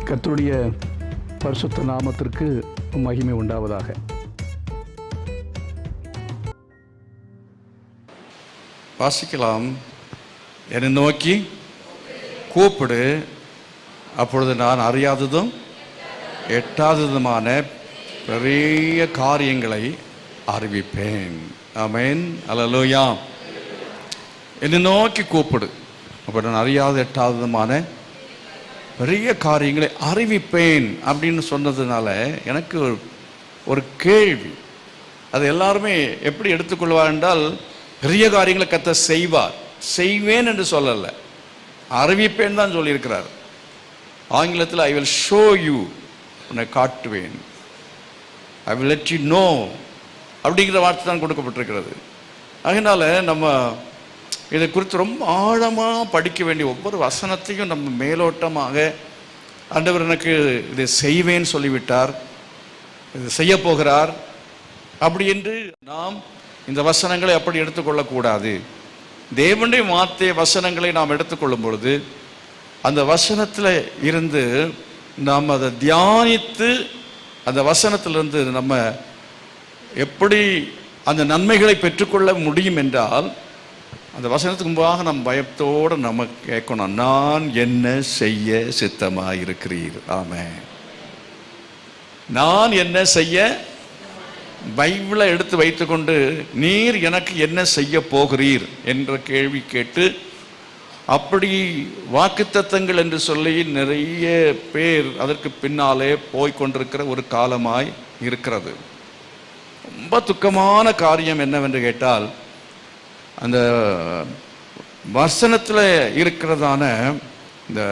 கர்த்தருடைய பரிசுத்த நாமத்திற்கு மகிமை உண்டாவதாக. வாசிக்கலாம். என்னை நோக்கி கூப்பிடு, அப்பொழுது நான் அறியாததும் எட்டாததுமான பெரிய காரியங்களை அறிவிப்பேன். ஆமென், அல்லேலூயா. என்னை நோக்கி கூப்பிடு, அப்போ நான் அறியாத எட்டாததுமான பெரிய காரியங்களை அறிவிப்பேன் அப்படின்னு சொன்னதுனால எனக்கு ஒரு கேள்வி. அது எல்லாருமே எப்படி எடுத்துக்கொள்வார் என்றால், பெரிய காரியங்களை கர்த்தர் செய்வார், செய்வேன் என்று சொல்லலை, அறிவிப்பேன் தான் சொல்லியிருக்கிறார். ஆங்கிலத்தில் ஐ வில் ஷோ யூ, உன்னை காட்டுவேன், I will let you know அப்படிங்கிற வார்த்தை தான் கொடுக்கப்பட்டிருக்கிறது. அதனால நம்ம இதை குறித்து ரொம்ப ஆழமாக படிக்க வேண்டிய ஒவ்வொரு வசனத்தையும் நம்ம மேலோட்டமாக, ஆண்டவர் எனக்கு இதை செய்வேன் சொல்லிவிட்டார், இது செய்ய போகிறார் அப்படி என்று நாம் இந்த வசனங்களை அப்படி எடுத்துக்கொள்ளக்கூடாது. தேவனுடைய வார்த்தை வசனங்களை நாம் எடுத்துக்கொள்ளும் பொழுது அந்த வசனத்தில் இருந்து நாம் அதை தியானித்து அந்த வசனத்திலிருந்து நம்ம எப்படி அந்த நன்மைகளை பெற்றுக்கொள்ள முடியும் என்றால், அந்த வசனத்துக்கு முன்பாக நம்ம பயத்தோடு நம்ம கேட்கணும், நான் என்ன செய்ய சித்தமாக இருக்கிறீர். ஆமென். நான் என்ன செய்ய, பைபிளை எடுத்து வைத்துக்கொண்டு நீர் எனக்கு என்ன செய்ய போகிறீர் என்ற கேள்வி கேட்டு, அப்படி வாக்குத்தத்தங்கள் என்று சொல்லி நிறைய பேர் அதற்கு பின்னாலே போய்கொண்டிருக்கிற ஒரு காலமாய் இருக்கிறது. ரொம்ப துக்கமான காரியம் என்னவென்று கேட்டால், அந்த வசனத்தில் இருக்கிறதான இந்த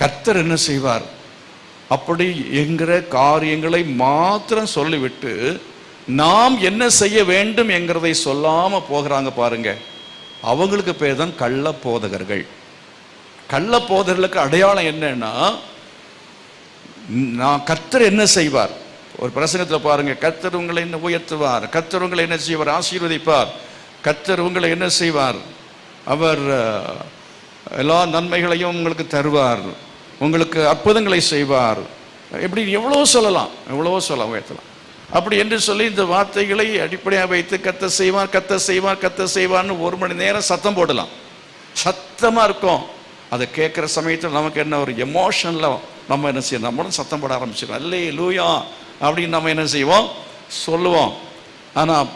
கர்த்தர் என்ன செய்வார் அப்படி என்கிற காரியங்களை மாத்திரம் சொல்லிவிட்டு நாம் என்ன செய்ய வேண்டும் என்கிறதை சொல்லாமல் போகிறாங்க பாருங்க. அவங்களுக்கு பேர் தான் கள்ள போதகர்கள். கள்ள போதகர்களுக்கு அடையாளம் என்னன்னா, நான் கர்த்தர் என்ன செய்வார். ஒரு பிரசங்கத்தில் பாருங்க, கர்த்தர் உங்களை என்ன உயர்த்துவார், கர்த்தர் உங்களை என்ன செய்வார், ஆசீர்வதிப்பார், கர்த்தர் உங்களை என்ன செய்வார், அவர் எல்லா நன்மைகளையும் உங்களுக்கு தருவார், உங்களுக்கு அற்புதங்களை செய்வார், இப்படி எவ்வளோ சொல்லலாம், எவ்வளோ உயர்த்தலாம். அப்படி என்று சொல்லி இந்த வார்த்தைகளை அடிப்படையாக வைத்து கர்த்தர் செய்வார், கர்த்தர் செய்வார், கர்த்தர் செய்வார்னு 1 மணி நேரம் சத்தம் போடலாம். சத்தமாக இருக்கும். அதை கேட்குற சமயத்தில் நமக்கு என்ன ஒரு எமோஷனில் நம்ம என்ன செய்யணும், நம்மளும் சத்தம் போட ஆரம்பிச்சிடும். அல்லேலூயா அப்படின்னு நம்ம என்ன செய்வோம், சொல்லுவோம். ஆனால்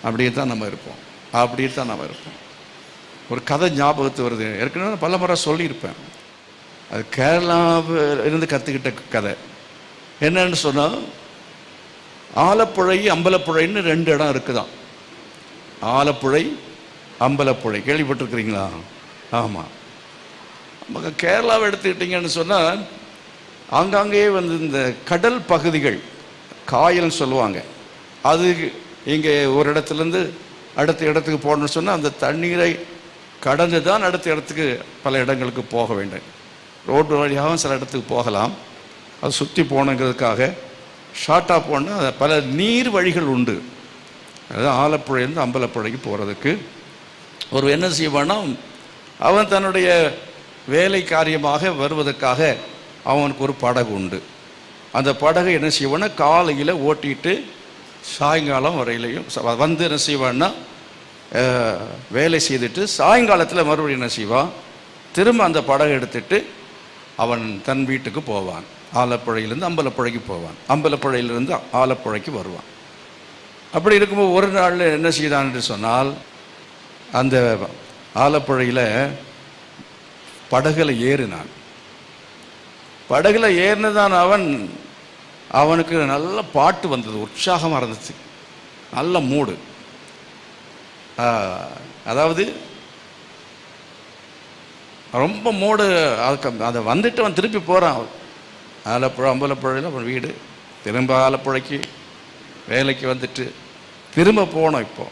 அப்படியே தான் நம்ம இருப்போம், அப்படியே தான் நம்ம இருப்போம். ஒரு கதை ஞாபகத்து வருது, ஏற்கனவே பல முறை சொல்லியிருப்பேன். அது கேரளாவில் இருந்து கற்றுக்கிட்ட கதை. என்னன்னு சொன்னால், ஆலப்புழை அம்பலப்புழைன்னு 2 இடம் இருக்குதான். ஆலப்புழை அம்பலப்புழை கேள்விப்பட்டிருக்கிறீங்களா? ஆமாம். நமக்கு கேரளாவை எடுத்துக்கிட்டிங்கன்னு சொன்னால், ஆங்காங்கே வந்து இந்த கடல் பகுதிகள், காயல்னு சொல்லுவாங்க, அது இங்கே ஒரு இடத்துலேருந்து அடுத்த இடத்துக்கு போகணும்னு சொன்னால் அந்த தண்ணீரை கடந்து தான் அடுத்த இடத்துக்கு பல இடங்களுக்கு போக வேண்டும். ரோடு வழியாகவும் சில இடத்துக்கு போகலாம். அது சுற்றி போனங்கிறதுக்காக ஷார்ட்டாக போனால் பல நீர் வழிகள் உண்டு. அதாவது ஆலப்புழையிலேருந்து அம்பலப்புழைக்கு போகிறதுக்கு ஒரு என்ன செய்வான்னா, அவன் தன்னுடைய வேலை காரியமாக வருவதற்காக அவனுக்கு ஒரு படகு உண்டு. அந்த படகை என்ன செய்வான்னா, காலையில் ஓட்டிட்டு சாயங்காலம் வரையிலையும் வந்து என்ன செய்வான்னா, வேலை செய்துட்டு சாயங்காலத்தில் மறுபடியும் என்ன செய்வான், திரும்ப அந்த படகை எடுத்துட்டு அவன் தன் வீட்டுக்கு போவான். ஆலப்புழையிலேருந்து அம்பலப்புழைக்கு போவான், அம்பலப்புழையிலிருந்து ஆலப்புழைக்கு வருவான். அப்படி இருக்கும்போது ஒரு நாள் என்ன செய்தான் என்று சொன்னால், அந்த ஆலப்புழையில் படகுல ஏறினான். படகுல ஏறினதான் அவனுக்கு நல்ல பாட்டு வந்தது, உற்சாகமாக இருந்துச்சு, நல்ல மூடு. அதாவது ரொம்ப மூடு. அதை வந்துட்டு அவன் திருப்பி போகிறான். ஆலப்புழை அம்பலப்புழையில் அவன் வீடு, திரும்ப ஆலப்புழைக்கு வேலைக்கு வந்துட்டு திரும்ப போனோம். இப்போ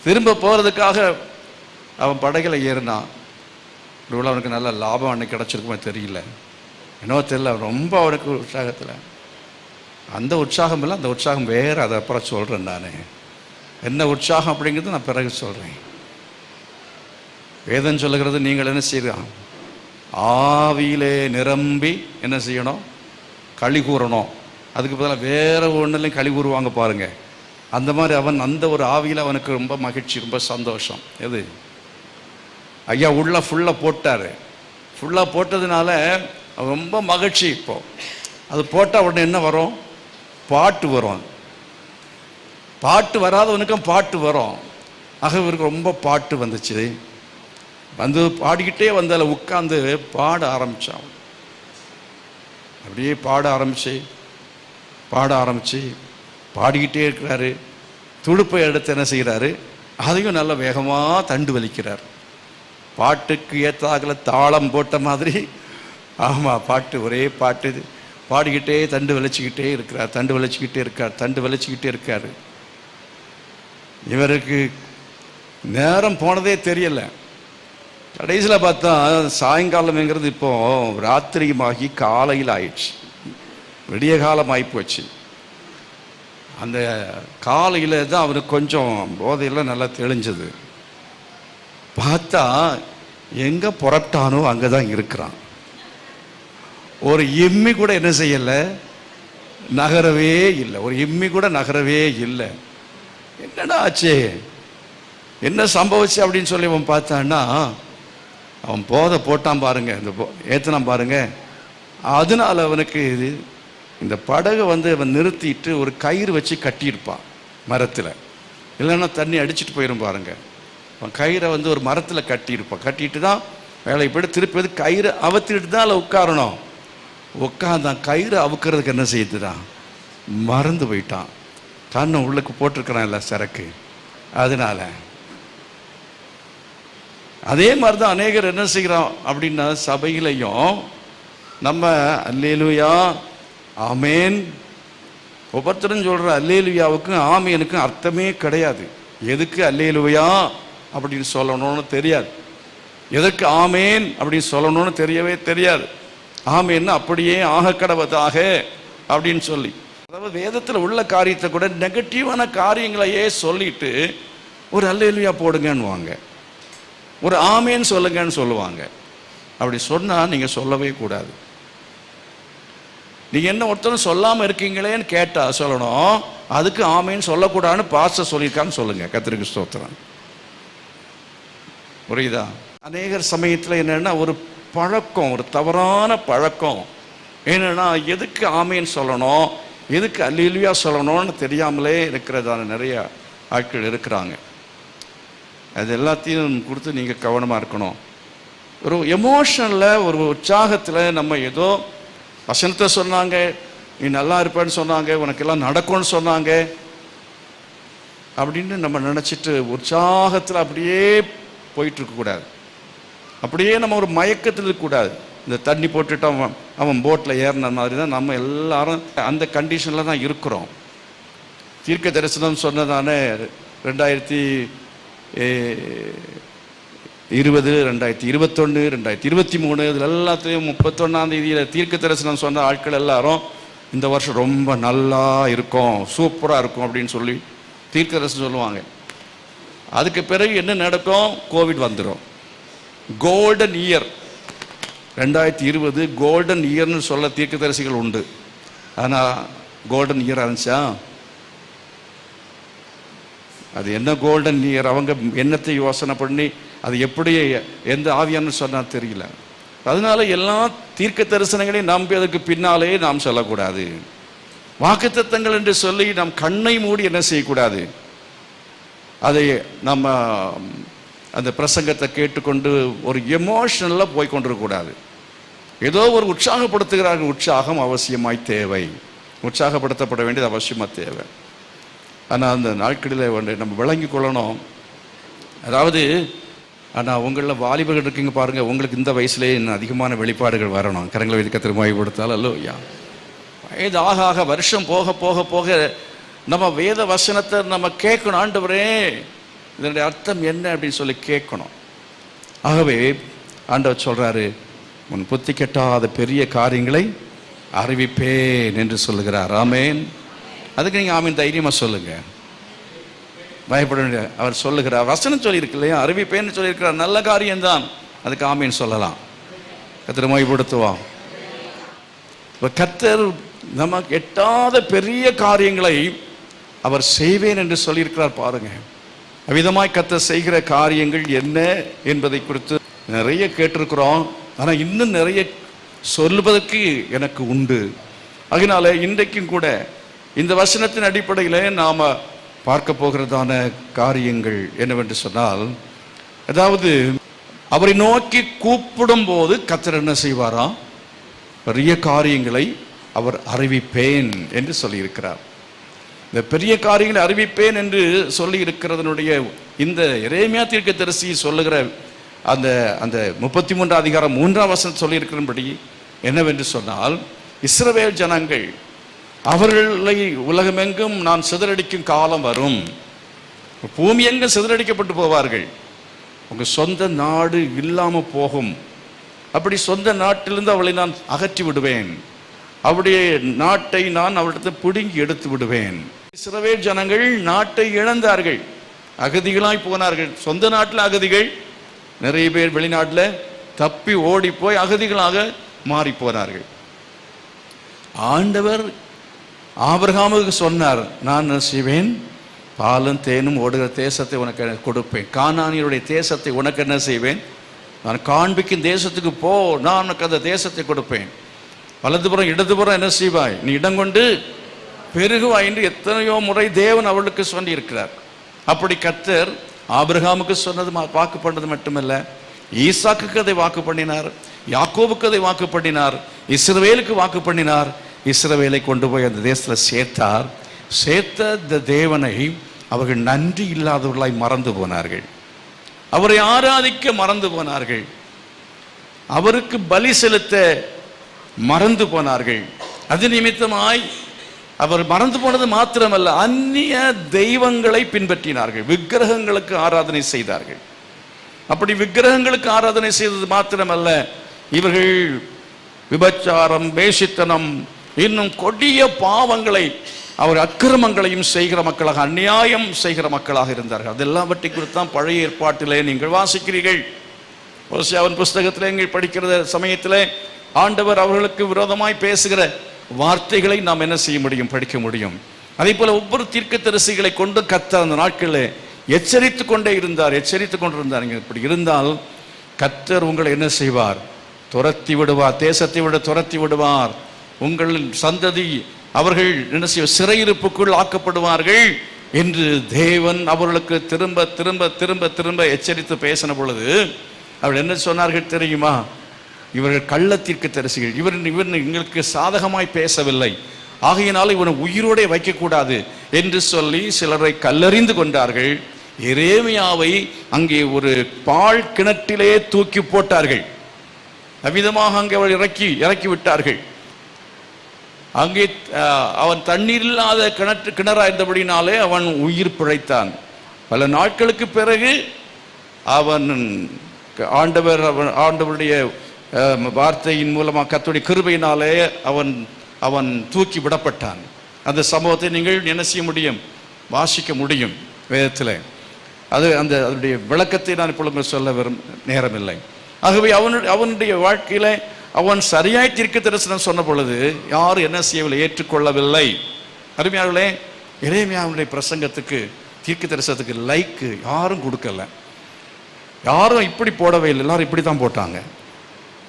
திரும்ப போகிறதுக்காக அவன் படகுல ஏறினான். ஒருவேளை அவனுக்கு நல்ல லாபம் அன்னைக்கு கிடச்சிருக்குமே தெரியல, என்னவோ தெரியல, ரொம்ப அவனுக்கு உற்சாகத்தில். அந்த உற்சாகம் இல்லை, அந்த உற்சாகம் வேறு. அதை அப்புறம் சொல்கிறேன். நான் என்ன உற்சாகம் அப்படிங்கிறது நான் பிறகு சொல்கிறேன். வேதம் சொல்லுகிறது, நீங்கள் என்ன செய்யலாம், ஆவியிலே நிரம்பி என்ன செய்யணும்? களி கூறணும். அதுக்கு பதிலாக வேற ஒன்றுலையும் களி கூறுவாங்க பாருங்க. அந்த மாதிரி அவன் அந்த ஒரு ஆவியில் அவனுக்கு ரொம்ப மகிழ்ச்சி, ரொம்ப சந்தோஷம். எது ஐயா உள்ள ஃபுல்லாக போட்டார். ஃபுல்லாக போட்டதுனால அவன் ரொம்ப மகிழ்ச்சி. இப்போ அது போட்டால் உடனே என்ன வரும்? பாட்டு வரும். பாட்டு வராதவனுக்கும் பாட்டு வரும். ஆக இவருக்கு ரொம்ப பாட்டு வந்துச்சு. வந்து பாடிக்கிட்டே வந்து அதில் உட்காந்து பாட ஆரம்பித்தான். அப்படியே பாட ஆரம்பித்து பாடிக்கிட்டே இருக்கிறாரு. துடுப்பை எடுத்து என்ன செய்கிறாரு? அதையும் நல்ல வேகமாக தண்டு வலிக்கிறார். பாட்டுக்கு ஏற்றாகல தாளம் போட்ட மாதிரி. ஆமாம், பாட்டு ஒரே பாட்டு பாடிக்கிட்டே தண்டு வலிச்சுக்கிட்டே இருக்கார். இவருக்கு நேரம் போனதே தெரியல. கடைசியில் பார்த்தா சாயங்காலம்ங்கிறது இப்போ ராத்திரியுமாகி காலையில் ஆயிடுச்சு. விடிய காலம் ஆகிப்போச்சு. அந்த காலையில் தான் அவனுக்கு கொஞ்சம் போதையெல்லாம் நல்லா தெளிஞ்சது. பார்த்தா எங்கே புறப்பட்டானோ அங்கே தான் இருக்கிறான். ஒரு எம்மி கூட என்ன செய்யலை, நகரவே இல்லை. என்னடா ஆச்சு, என்ன சம்பவிச்சு அப்படின்னு சொல்லி அவன் பார்த்தான்னா, அவன் போதை போட்டான் பாருங்க, இந்த ஏற்றினான் பாருங்க. அதனால அவனுக்கு இந்த படகை வந்து அவன் நிறுத்திட்டு ஒரு கயிறு வச்சு கட்டியிருப்பான் மரத்தில். இல்லைன்னா தண்ணி அடிச்சுட்டு போயிடும் பாருங்க. அவன் கயிறை வந்து ஒரு மரத்தில் கட்டியிருப்பான். கட்டிட்டு தான் வேலை போய்ட்டு திருப்பி வந்து கயிறு அவுத்திட்டு தான் அதில் உட்காரணும். உட்காந்தான். கயிறு அவுக்கிறதுக்கு என்ன செய்யுதுதான் மறந்து போயிட்டான். கண்ணை உள்ளுக்கு போட்டிருக்கிறான் இல்லை சரக்கு. அதனால அதே மாதிரி தான் அநேகர் என்ன செய்கிறோம் அப்படின்னா, சபையிலையும் நம்ம அல்லேலூயா ஆமேன் ஒவ்வொருத்தரும் சொல்கிற அல்லேலூயாவுக்கும் ஆமேனுக்கும் அர்த்தமே கிடையாது. எதுக்கு அல்லேலூயா அப்படின்னு சொல்லணும்னு தெரியாது, எதற்கு ஆமேன் அப்படின்னு சொல்லணும்னு தெரியவே தெரியாது. ஆமேன்னு அப்படியே ஆக கடவதாக அப்படின்னு சொல்லி, அதாவது வேதத்தில் உள்ள காரியத்தை கூட நெகட்டிவான காரியங்களையே சொல்லிட்டு ஒரு அல்லேலூயா போடுங்கன்னுவாங்க, ஒரு ஆமேன்னு சொல்லுங்கன்னு சொல்லுவாங்க. அப்படி சொன்னால் நீங்கள் சொல்லவே கூடாது. நீங்கள் என்ன ஒருத்தரும் சொல்லாமல் இருக்கீங்களேன்னு கேட்டால் சொல்லணும், அதுக்கு ஆமேன்னு சொல்லக்கூடாதுன்னு பாஸ்டர் சொல்லியிருக்கான்னு சொல்லுங்கள். கர்த்தருக்கு ஸ்தோத்திரம். புரியுதா? அநேகர் சமயத்தில் என்னென்னா ஒரு பழக்கம், ஒரு தவறான பழக்கம் என்னென்னா, எதுக்கு ஆமேன்னு சொல்லணும், எதுக்கு அல்லேலூயா சொல்லணும்னு தெரியாமலே இருக்கிறதான நிறைய ஆட்கள் இருக்கிறாங்க. அது எல்லாத்தையும் கொடுத்து நீங்கள் கவனமாக இருக்கணும். ஒரு எமோஷனில், ஒரு உற்சாகத்தில் நம்ம ஏதோ வசனத்தை சொன்னாங்க, நீ நல்லா இருப்பேன்னு சொன்னாங்க, உனக்கெல்லாம் நடக்கும்னு சொன்னாங்க அப்படின்னு நம்ம நினச்சிட்டு உற்சாகத்தில் அப்படியே போயிட்டுருக்கக்கூடாது. அப்படியே நம்ம ஒரு மயக்கத்தில் இருக்கக்கூடாது. இந்த தண்ணி போட்டுட்டு அவன் போட்டில் ஏறின மாதிரி தான் நம்ம எல்லாரும் அந்த கண்டிஷனில் தான் இருக்கிறோம். தீர்க்க தரிசனம் சொன்னதான 2020, 2021, 2023 இதில் எல்லாத்தையும் 31ஆம் தேதியில் தீர்க்க தரிசனம் சொன்ன ஆட்கள் எல்லாரும் இந்த வருஷம் ரொம்ப நல்லா இருக்கும், சூப்பராக இருக்கும் அப்படின்னு சொல்லி தீர்க்க தரிசனம் சொல்லுவாங்க. அதுக்கு பிறகு என்ன நடக்கும்? கோவிட் வந்துடும். கோல்டன் இயர் 2020 கோல்டன் இயர்னு சொல்ல தீர்க்கதரிசிகள் உண்டு. ஆனால் கோல்டன் இயர் இருந்துச்சா? அது என்ன கோல்டன் இயர்? அவங்க என்னத்தை யோசனை பண்ணி அது எப்படி எந்த ஆவியான்னு சொன்னால் தெரியல. அதனால எல்லா தீர்க்க தரிசனங்களையும் நம்பி அதுக்கு பின்னாலே நாம் சொல்லக்கூடாது. வாக்குத்தத்தங்கள் என்று சொல்லி நாம் கண்ணை மூடி என்ன செய்யக்கூடாது, அதை நம்ம அந்த பிரசங்கத்தை கேட்டுக்கொண்டு ஒரு எமோஷனலாக போய் கொண்டிருக்கக்கூடாது. ஏதோ ஒரு உற்சாகப்படுத்துகிறார்கள், உற்சாகம் அவசியமாய் தேவை, உற்சாகப்படுத்தப்பட வேண்டியது அவசியமாக தேவை. ஆனால் அந்த நாட்களில் ஒன்று நம்ம விளங்கி கொள்ளணும். அதாவது ஆனால் உங்களில் வாலிபர்கள் இருக்கீங்க பாருங்கள், உங்களுக்கு இந்த வயசுலேயே இன்னும் அதிகமான வெளிப்பாடுகள் வரணும். கரங்களை வைத்து கத்திர வாய்ப்படுத்தாலும் அல்லோயா, வயது ஆக ஆக வருஷம் போக போக போக நம்ம வேத வசனத்தை நம்ம கேட்கணும். ஆண்டவரே இதனுடைய அர்த்தம் என்ன அப்படின்னு சொல்லி கேட்கணும். ஆகவே ஆண்டவர் சொல்கிறாரு, உன் புத்தி கெட்டாத பெரிய காரியங்களை அறிவிப்பேன் என்று சொல்லுகிறார். ஆமேன். அதுக்கு நீங்கள் ஆமீன் தைரியமாக சொல்லுங்கள், பயப்பட வேண்டிய. அவர் சொல்லுகிறார், வசனம் சொல்லியிருக்கு இல்லையா, அறிவிப்பேன்னு சொல்லியிருக்கிறார், நல்ல காரியம்தான், அதுக்கு ஆமீன் சொல்லலாம். கர்த்தரை மகிமைப்படுத்துவான். இப்ப கர்த்தர் நமக்கு எட்டாத பெரிய காரியங்களை அவர் செய்வேன் என்று சொல்லியிருக்கிறார். பாருங்க, அவ்விதமாய் கர்த்தர் செய்கிற காரியங்கள் என்ன என்பதை குறித்து நிறைய கேட்டிருக்கிறோம். ஆனால் இன்னும் நிறைய சொல்வதற்கு எனக்கு உண்டு. அதனால இன்றைக்கும் கூட இந்த வசனத்தின் அடிப்படையில் நாம் பார்க்க போகிறதான காரியங்கள் என்னவென்று சொன்னால், அதாவது அவரை நோக்கி கூப்பிடும் போது கர்த்தர் என்ன செய்வாராம்? பெரிய காரியங்களை அவர் அறிவிப்பேன் என்று சொல்லியிருக்கிறார். இந்த பெரிய காரியங்களை அறிவிப்பேன் என்று சொல்லி இருக்கிறதனுடைய இந்த எரேமியா தீர்க்கதரிசி சொல்லுகிற அந்த அந்த 33 அதிகாரம் 3ஆம் வசனம் சொல்லியிருக்கிறபடி என்னவென்று சொன்னால், இஸ்ரவேல் ஜனங்கள் அவர்களை உலகமெங்கும் நான் சிதறடிக்கும் காலம் வரும். பூமி எங்கும் சிதறடிக்கப்பட்டு போவார்கள். உங்கள் சொந்த நாடு இல்லாமல் போகும். அப்படி சொந்த நாட்டிலிருந்து அவளை நான் அகற்றி விடுவேன். அவருடைய நாட்டை நான் அவளிடத்தை பிடுங்கி எடுத்து விடுவேன். இஸ்ரவேல் ஜனங்கள் நாட்டை இழந்தார்கள், அகதிகளாய் போனார்கள். சொந்த நாட்டில் அகதிகள், நிறைய பேர் வெளிநாட்டில் தப்பி ஓடி போய் அகதிகளாக மாறி போனார்கள். ஆண்டவர் ஆபிரகாமுக்கு சொன்னார், நான் என்ன செய்வேன்? பாலும் தேனும் ஓடுகிற தேசத்தை உனக்கு கொடுப்பேன். கானானியருடைய தேசத்தை உனக்கு என்ன செய்வேன்? நான் காண்பிக்கும் தேசத்துக்கு போ, நான் உனக்கு அந்த தேசத்தை கொடுப்பேன். வலதுபுறம் இடதுபுறம் என்ன செய்வாய்? நீ இடம் கொண்டு பெருகுவாய் என்று எத்தனையோ முறை தேவன் அவளுக்கு சொல்லி இருக்கிறார். அப்படி கர்த்தர் ஆபிரகாமுக்கு சொன்னது வாக்கு பண்ணது மட்டுமல்ல, ஈசாக்குக்கு அதை வாக்கு பண்ணினார், யாக்கோபுக்கு அதை வாக்கு பண்ணினார், இஸ்ரவேலுக்கு வாக்கு பண்ணினார். இஸ்ரவேலை கொண்டு போய் அந்த தேசத்தில் சேர்த்தார். சேர்த்த இந்த தேவனை அவர்கள் நன்றி இல்லாதவர்களாய் மறந்து போனார்கள். அவரை ஆராதிக்க மறந்து போனார்கள். அவருக்கு பலி செலுத்த மறந்து போனார்கள். அது நிமித்தமாய் அவர் மறந்து போனது மாத்திரமல்ல, அந்நிய தெய்வங்களை பின்பற்றினார்கள், விக்கிரகங்களுக்கு ஆராதனை செய்தார்கள். அப்படி விக்கிரகங்களுக்கு ஆராதனை செய்தது மாத்திரமல்ல, இவர்கள் விபச்சாரம், வேசித்தனம், இன்னும் கொடிய பாவங்களை, அவர் அக்கிரமங்களையும் செய்கிற மக்களாக, அநியாயம் செய்கிற மக்களாக இருந்தார்கள். அதெல்லாவற்றை குறித்து தான் பழைய ஏற்பாட்டிலே நீங்கள் வாசிக்கிறீர்கள். ஓசியாவின் புஸ்தகத்திலே நீங்கள் படிக்கிற சமயத்திலே ஆண்டவர் அவர்களுக்கு விரோதமாய் பேசுகிற வார்த்தைகளை நாம் என்ன செய்ய முடியும்? படிக்க முடியும். அதே போல ஒவ்வொரு தீர்க்கதரிசிகளை கொண்டு கர்த்தர் அந்த நாட்களில் எச்சரித்து கொண்டே இருந்தார், எச்சரித்து கொண்டிருந்தார். இப்படி இருந்தால் கர்த்தர் உங்களை என்ன செய்வார்? துரத்தி விடுவார், தேசத்தை விட துரத்தி விடுவார். உங்கள் சந்ததி அவர்கள் என்ன செய்ய சிறையிருப்புக்குள் ஆக்கப்படுவார்கள் என்று தேவன் அவர்களுக்கு திரும்ப திரும்ப திரும்ப திரும்ப எச்சரித்து பேசின பொழுது அவர்கள் என்ன சொன்னார்கள் தெரியுமா? இவர்கள் கள்ளத்திற்கு தரிசிகள், இவர் எங்களுக்கு சாதகமாய் பேசவில்லை, ஆகையினால இவனை உயிரோടെ வைக்கக்கூடாது என்று சொல்லி சிலரை கல்லறிந்து கொண்டார்கள். எரேமியாவை அங்கே ஒரு பால் கிணற்றிலே தூக்கி போட்டார்கள். அவ்விதமாக அங்கே அவள் இறக்கி விட்டார்கள். அங்கே அவன் தண்ணீர் இல்லாத கிணறா இருந்தபடினாலே அவன் உயிர் பிழைத்தான். பல நாட்களுக்கு பிறகு அவன் ஆண்டவருடைய வார்த்தையின் மூலமாக கர்த்தருடைய கிருபையினாலே அவன் தூக்கி விடப்பட்டான். அந்த சம்பவத்தை நீங்கள் என்ன செய்ய முடியும்? வாசிக்க முடியும் வேதத்தில். அதனுடைய விளக்கத்தை நான் இப்பொழுது சொல்ல நேரமில்லை. ஆகவே அவனுடைய வாழ்க்கையில அவன் சரியாய் தீர்க்க தரிசனம் சொன்ன பொழுது யாரும் என்ன செய்யவில்லை? ஏற்றுக்கொள்ளவில்லை. அருமையாளர்களே, எரேமியாவுடைய பிரசங்கத்துக்கு, தீர்க்க தரிசனத்துக்கு லைக்கு யாரும் கொடுக்கல, யாரும் இப்படி போடவே இல்லை, எல்லாரும் இப்படி தான் போட்டாங்க.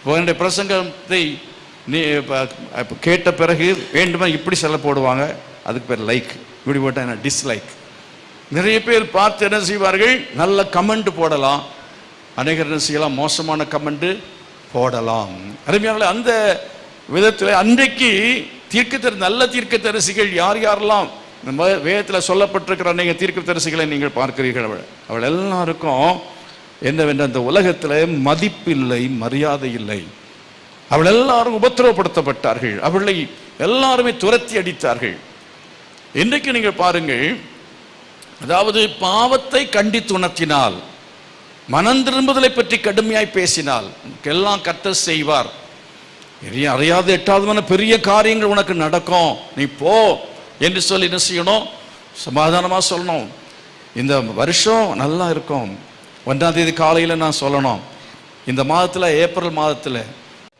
என்னுடைய பிரசங்கத்தை நீ கேட்ட பிறகு வேண்டுமா இப்படி செல்ல போடுவாங்க, அதுக்கு பேர் லைக். இப்படி போட்டால் என்ன? டிஸ்லைக். நிறைய பேர் பார்த்து என்ன செய்வார்கள்? நல்ல கமெண்ட் போடலாம், அநேகர் என்ன செய்யலாம்? மோசமான கமெண்ட் போடலாம். அருமையானவர்களே, அந்த விதத்தில் அன்றைக்கு நல்ல தீர்க்க தரிசிகள் யாரெல்லாம் நம்ம வேதத்தில் சொல்லப்பட்டிருக்கிற அநேக தீர்க்க தரிசிகளை நீங்கள் பார்க்கிறீர்கள். அவள் எல்லாருக்கும் என்னவென்ற அந்த உலகத்தில் மதிப்பில்லை, மரியாதை இல்லை. அவள் எல்லாரும் உபத்திரவப்படுத்தப்பட்டார்கள், அவளை எல்லாருமே துரத்தி அடித்தார்கள். இன்றைக்கு நீங்கள் பாருங்கள், அதாவது பாவத்தை கண்டித்து உணர்த்தினால், மனம் திரும்புதலை பற்றி கடுமையாய் பேசினால் எல்லாம் கர்த்தர் செய்வார். அறியாத எட்டாவதுமான பெரிய காரியங்கள் உனக்கு நடக்கும், நீ போ என்று சொல்லி என்ன செய்யணும்? சமாதானமாக சொல்லணும். இந்த வருஷம் நல்லா இருக்கும், 1ஆம் தேதி காலையில் நான் சொல்லணும், இந்த மாதத்தில், ஏப்ரல் மாதத்தில்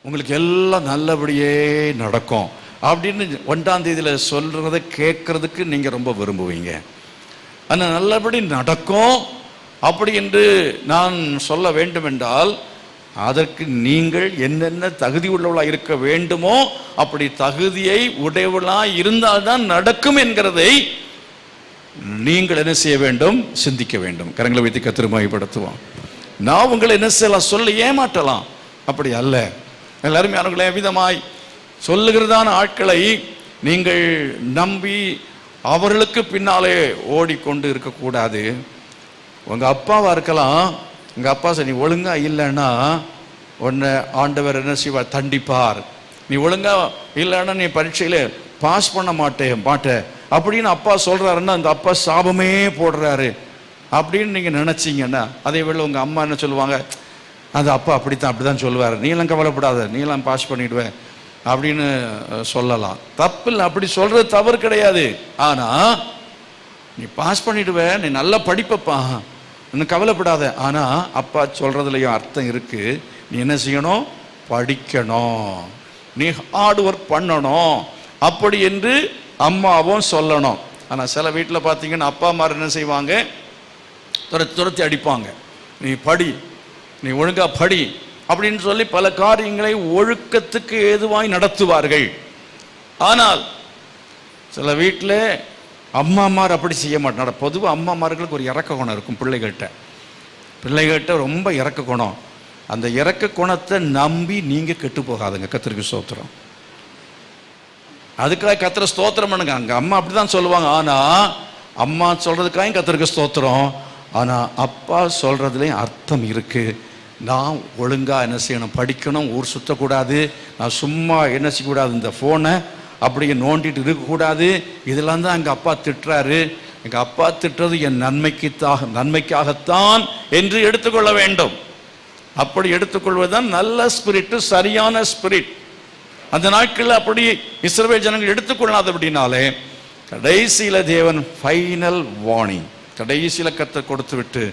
உங்களுக்கு எல்லாம் நல்லபடியே நடக்கும் அப்படின்னு 1ஆம் தேதியில் சொல்கிறத கேட்கறதுக்கு நீங்கள் ரொம்ப விரும்புவீங்க. ஆனால் நல்லபடி நடக்கும் அப்படி என்று நான் சொல்ல வேண்டும் என்றால் அதற்கு நீங்கள் என்னென்ன தகுதி உள்ளவளாக இருக்க வேண்டுமோ அப்படி தகுதியை உடையவளாக இருந்தால்தான் நடக்கும் என்கிறதை நீங்கள் என்ன செய்ய வேண்டும்? சிந்திக்க வேண்டும். கரங்களை வைத்து கர்த்தரை மகிமைப்படுத்துவோம். நான் உங்களை என்ன செய்யலாம்? சொல்ல ஏமாற்றலாம், அப்படி அல்ல. எல்லாருமே அவர்களை விதமாய் சொல்லுகிறதான ஆட்களை நீங்கள் நம்பி அவர்களுக்கு பின்னாலே ஓடிக்கொண்டு இருக்கக்கூடாது. உங்கள் அப்பாவாக இருக்கலாம். உங்கள் அப்பா சார் நீ ஒழுங்கா இல்லைன்னா உன்னை ஆண்டவர் என்ன செய்வார்? தண்டிப்பார். நீ ஒழுங்கா இல்லைன்னா நீ பரீட்சையில் பாஸ் பண்ண மாட்டே அப்படின்னு அப்பா சொல்கிறாருன்னா அந்த அப்பா சாபமே போடுறாரு அப்படின்னு நீங்கள் நினச்சிங்கன்னா, அதே வேளை உங்கள் அம்மா என்ன சொல்லுவாங்க? அந்த அப்பா அப்படித்தான் சொல்லுவார், நீலாம் கவலைப்படாத, நீலாம் பாஸ் பண்ணிடுவேன் அப்படின்னு சொல்லலாம். தப்பில்லை, அப்படி சொல்கிறது தவறு கிடையாது. ஆனால் நீ பாஸ் பண்ணிடுவேன், நீ நல்லா படிப்பப்பா, இன்னும் கவலைப்படாத. ஆனால் அப்பா சொல்கிறதுலையும் அர்த்தம் இருக்குது. நீ என்ன செய்யணும்? படிக்கணும், நீ ஹார்ட் ஒர்க் பண்ணணும் அப்படி என்று அம்மாவும் சொல்லணும். ஆனால் சில வீட்டில் பார்த்தீங்கன்னா அப்பா அம்மா என்ன செய்வாங்க? துரத்தி அடிப்பாங்க. நீ படி, நீ ஒழுங்கா படி அப்படின்னு சொல்லி பல காரியங்களை ஒழுக்கத்துக்கு ஏதுவாய் நடத்துவார்கள். ஆனால் சில வீட்டில் அம்மாமார் அப்படி செய்ய மாட்டாங்க. பொதுவாக அம்மாமார்களுக்கு ஒரு இறக்க குணம் இருக்கும். பிள்ளைகள்கிட்ட ரொம்ப இறக்க குணம். அந்த இறக்க குணத்தை நம்பி நீங்கள் கெட்டு போகாதுங்க. கர்த்தருக்கு ஸ்தோத்திரம். அதுக்காக கர்த்தரை ஸ்தோத்திரம் பண்ணுங்க. அங்கே அம்மா அப்படி தான் சொல்லுவாங்க. ஆனால் அம்மா சொல்கிறதுக்காக கர்த்தருக்கு ஸ்தோத்திரம். ஆனால் அப்பா சொல்கிறதுலேயும் அர்த்தம் இருக்குது. நான் ஒழுங்காக என்ன செய்யணும்? படிக்கணும், ஊர் சுற்றக்கூடாது, நான் சும்மா என்ன செய்யக்கூடாது, இந்த ஃபோனை அப்படியே நோண்டிட்டு இருக்கக்கூடாது. இதெல்லாம் தான் எங்கள் அப்பா திட்டுறாரு. எங்கள் அப்பா திட்டுறது என் நன்மைக்காகத்தான் என்று எடுத்துக்கொள்ள வேண்டும். அப்படி எடுத்துக்கொள்வதுதான் நல்ல ஸ்பிரிட்டு, சரியான ஸ்பிரிட். அந்த நாட்களில் அப்படி இஸ்ரவேல் ஜனங்கள் எடுத்துக்கொள்ளாதபடினாலே கடைசியில் தேவன் ஃபைனல் வார்னிங் கடைசியில் கர்த்தர் கொடுத்து விட்டு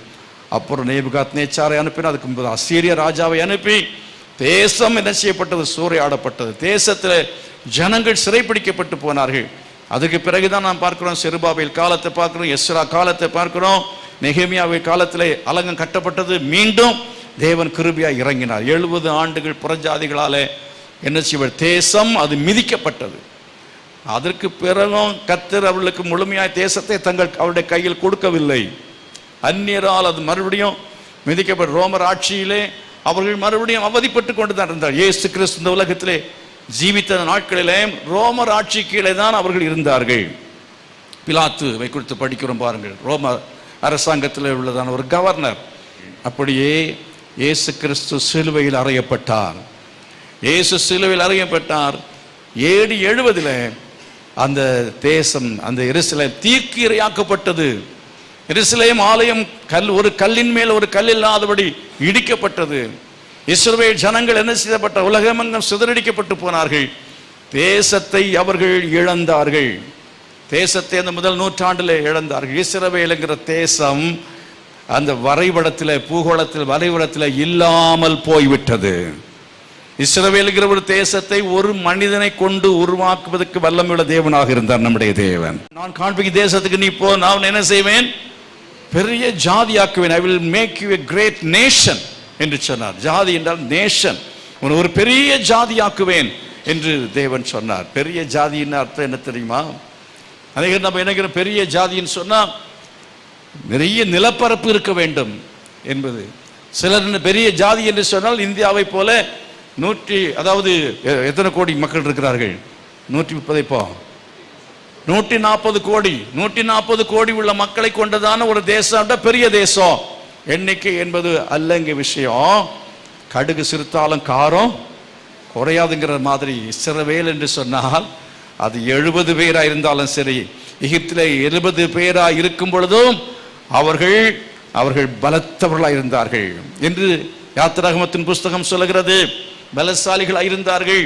அப்புறம் நேபுகாத்நேச்சாரை அனுப்பினார். அதுக்கு முன்பு அசீரிய ராஜாவை அனுப்பி தேசம் என்ன செய்யப்பட்டது? சூறையாடப்பட்டது. தேசத்தில் ஜனங்கள் சிறைப்பிடிக்கப்பட்டு போனார்கள். அதுக்கு பிறகுதான் நாம் பார்க்கிறோம் செருபாபேல் காலத்தை பார்க்கிறோம், எஸ்ரா காலத்தை பார்க்கிறோம், நெகேமியாவின் காலத்தில் அலங்கம் கட்டப்பட்டது. மீண்டும் தேவன் கிருபையாய் இறங்கினார். 70 ஆண்டுகள் புறஜாதிகளாலே என்ன செய்வார்? தேசம் அது மிதிக்கப்பட்டது. அதற்கு பிறகும் கர்த்தர் அவர்களுக்கு முழுமையாய் தேசத்தை அவருடைய கையில் கொடுக்கவில்லை. அந்நியரால் அது மறுபடியும் மிதிக்கப்பட்ட ரோமர் ஆட்சியிலே அவர்கள் மறுபடியும் அவதிப்பட்டு கொண்டு தான் இருந்தார். இயேசு கிறிஸ்து இந்த உலகத்திலே ஜீவித்த நாட்களிலே ரோமர் ஆட்சி கீழே தான் அவர்கள் இருந்தார்கள். பிலாத்துவை குறித்து படிக்கிறோம் பாருங்கள். ரோமர் அரசாங்கத்தில் உள்ளதான ஒரு கவர்னர். அப்படியே இயேசு கிறிஸ்து சிலுவையில் அறையப்பட்டார். இயேசு சிலுவையில் அறையப்பட்டார். AD 70 அந்த தேசம், அந்த எருசலேம் தீக்கு இரையாக்கப்பட்டது. எருசலேம் ஆலயம் ஒரு கல்லின் மேல் ஒரு கல் இல்லாதபடி இடிக்கப்பட்டது. இஸ்ரவேல் ஜனங்கள் என்ன செய்யப்பட்ட? உலகமெங்கும் சிதறடிக்கப்பட்டு போனார்கள். தேசத்தை அவர்கள் இழந்தார்கள். தேசத்தை அந்த முதல் நூற்றாண்டில் இழந்தார்கள். இஸ்ரவேல் என்கிற தேசம் அந்த வரைபடத்தில், பூகோளத்தில் வரைபடத்தில் இல்லாமல் போய்விட்டது. இஸ்ரவேலுங்கிற ஒரு தேசத்தை ஒரு மனிதனை கொண்டு உருவாக்குவதற்கு வல்லமையுள்ள தேவனாக இருந்தார் நம்முடைய தேவன். நான் காண்பிக்கும் தேசத்துக்கு நீ போ, நான் என்ன செய்வேன்? பெரிய ஜாதியாக்குவேன். I will make you a great nation என்று சொன்னார். ஜாதி என்றால் நேஷன். ஒரு பெரிய ஜாதியாக்குவேன் என்று தேவன் சொன்னார். பெரிய ஜாதியின் அர்த்தம் என்ன தெரியுமா? அதே நம்ம நினைக்கிற பெரிய ஜாதின்னு சொன்னால் நிறைய நிலப்பரப்பு இருக்க வேண்டும் என்பது. சிலர் பெரிய ஜாதி என்று சொன்னால் இந்தியாவை போல அதாவது எத்தனை கோடி மக்கள் இருக்கிறார்கள்? 130 இப்போ 140 கோடி. 140 கோடி உள்ள மக்களை கொண்டதான ஒரு தேசம் பெரிய தேசம். எண்ணிக்கை என்பது அல்லங்க விஷயம். கடுகு சிறுத்தாலும் காரம் குறையாதுங்கிற மாதிரி இஸ்ரவேல் என்று சொன்னால் அது 70 பேரா இருந்தாலும் சரி, எகிப்திலே 70 பேரா இருக்கும் பொழுதும் அவர்கள் பலத்தவர்களாக இருந்தார்கள் என்று யாத்திராகமத்தின் புஸ்தகம் சொல்லுகிறது. பலசாலிகளாக இருந்தார்கள்.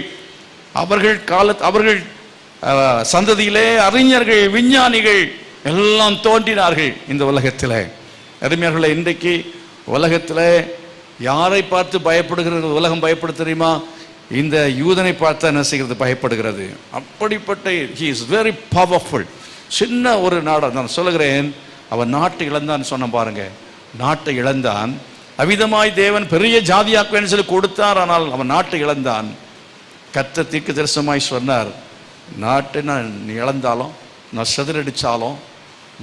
அவர்கள் சந்ததியிலே அறிஞர்கள், விஞ்ஞானிகள் எல்லாம் தோன்றினார்கள் இந்த உலகத்தில். அருமையார்களே, இன்றைக்கு உலகத்தில் யாரை பார்த்து பயப்படுகிறது? உலகம் பயப்பட தெரியுமா? இந்த யூதனை பார்த்தா என்ன செய்கிறது? பயப்படுகிறது. அப்படிப்பட்ட he is very powerful. சின்ன ஒரு நாடு நான் சொல்லுகிறேன், அவன் நாட்டை இழந்தான் சொன்ன பாருங்க. நாட்டை இழந்தான். அவிதமாய் தேவன் பெரிய ஜாதியாக்குவேன்னு சொல்லி கொடுத்தார். ஆனால் அவன் நாட்டை இழந்தான். கர்த்தர் தீர்க்க தரிசனமாய் சொன்னார், நாட்டை நான் இழந்தாலும், நான் சிதறடிச்சாலும்,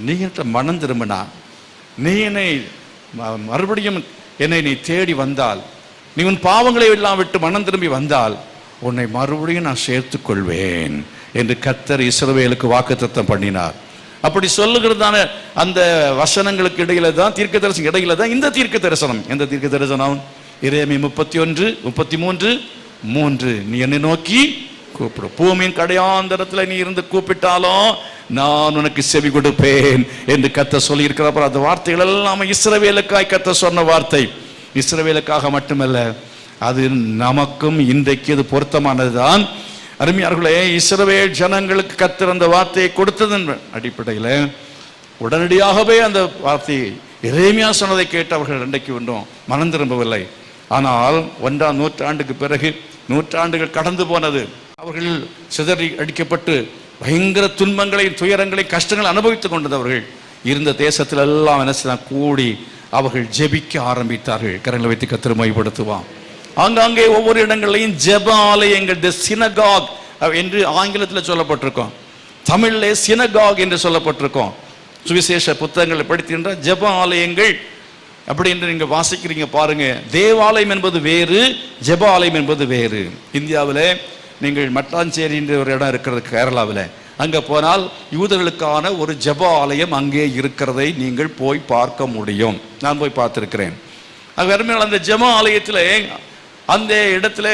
நீ என்கிட்ட மனம் திரும்பினா, நீ என்னை மறுபடியும் என்னை நீ தேடி வந்தால், நீ உன் பாவங்களை எல்லாம் விட்டு மனம் திரும்பி வந்தால், உன்னை மறுபடியும் நான் சேர்த்துக் கொள்வேன் என்று கர்த்தர் இஸ்ரவேலுக்கு வாக்குத்தத்தம் பண்ணினார். அப்படி சொல்லுகிறதான அந்த வசனங்களுக்கு இடையில தான், தீர்க்க தரிசனம் இடையில தான் இந்த தீர்க்க தரிசனம். எந்த தீர்க்க தரிசனம்? எரேமியா 31:33 நீ என்னை நோக்கி கூப்பிடு, பூமியின் கடையாந்தரத்தில் நீ இருந்து கூப்பிட்டாலும் நான் உனக்கு செவி கொடுப்பேன் என்று கர்த்தர் சொல்லி இருக்கிறப்ப அந்த வார்த்தைகள் எல்லாம் இஸ்ரவேலுக்காய் கர்த்தர் சொன்ன வார்த்தை. இஸ்ரவேலுக்காக மட்டுமல்ல, அது நமக்கும் இன்றைக்கு அது பொருத்தமானதுதான். அருமையார்களே, இஸ்ரவேல் ஜனங்களுக்கு கர்த்தர் அந்த வார்த்தையை கொடுத்ததன் அடிப்படையில் உடனடியாகவே அந்த வார்த்தையை எரேமியா சொன்னதை கேட்டு அவர்கள் இன்றைக்கு ஒன்றும் மனம் திரும்பவில்லை. ஆனால் 1ஆம் நூற்றாண்டுக்கு பிறகு நூற்றாண்டுகள் கடந்து போனது. அவர்கள் சிதறி அடிக்கப்பட்டு பயங்கர துன்பங்களை, துயரங்களை, கஷ்டங்களை அனுபவித்துக் கொண்டவர்கள் இருந்த தேசத்தில் எல்லாம் என்ன செய்தால் கூடி அவர்கள் ஜெபிக்க ஆரம்பித்தார்கள். கரங்களை வைத்து கர்த்தரை மகிமைப்படுத்துவான். ஆங்காங்கே ஒவ்வொரு இடங்களையும் ஜெப ஆலயங்கள், தி சினகாக் என்று ஆங்கிலத்தில் சொல்லப்பட்டிருக்கோம், தமிழிலே சினகாக் என்று சொல்லப்பட்டிருக்கோம். சுவிசேஷ புத்தகங்களை படித்திருந்த ஜெப ஆலயங்கள் அப்படி என்று நீங்க வாசிக்கிறீங்க பாருங்க. தேவாலயம் என்பது வேறு, ஜெப ஆலயம் என்பது வேறு. இந்தியாவில் நீங்கள் மட்டாஞ்சேரி என்ற ஒரு இடம் இருக்கிறது கேரளாவில், அங்கே போனால் யூதர்களுக்கான ஒரு ஜெப ஆலயம் அங்கே இருக்கிறதை நீங்கள் போய் பார்க்க முடியும். நான் போய் பார்த்துருக்கிறேன். அந்த ஜெப ஆலயத்தில் அந்த இடத்துல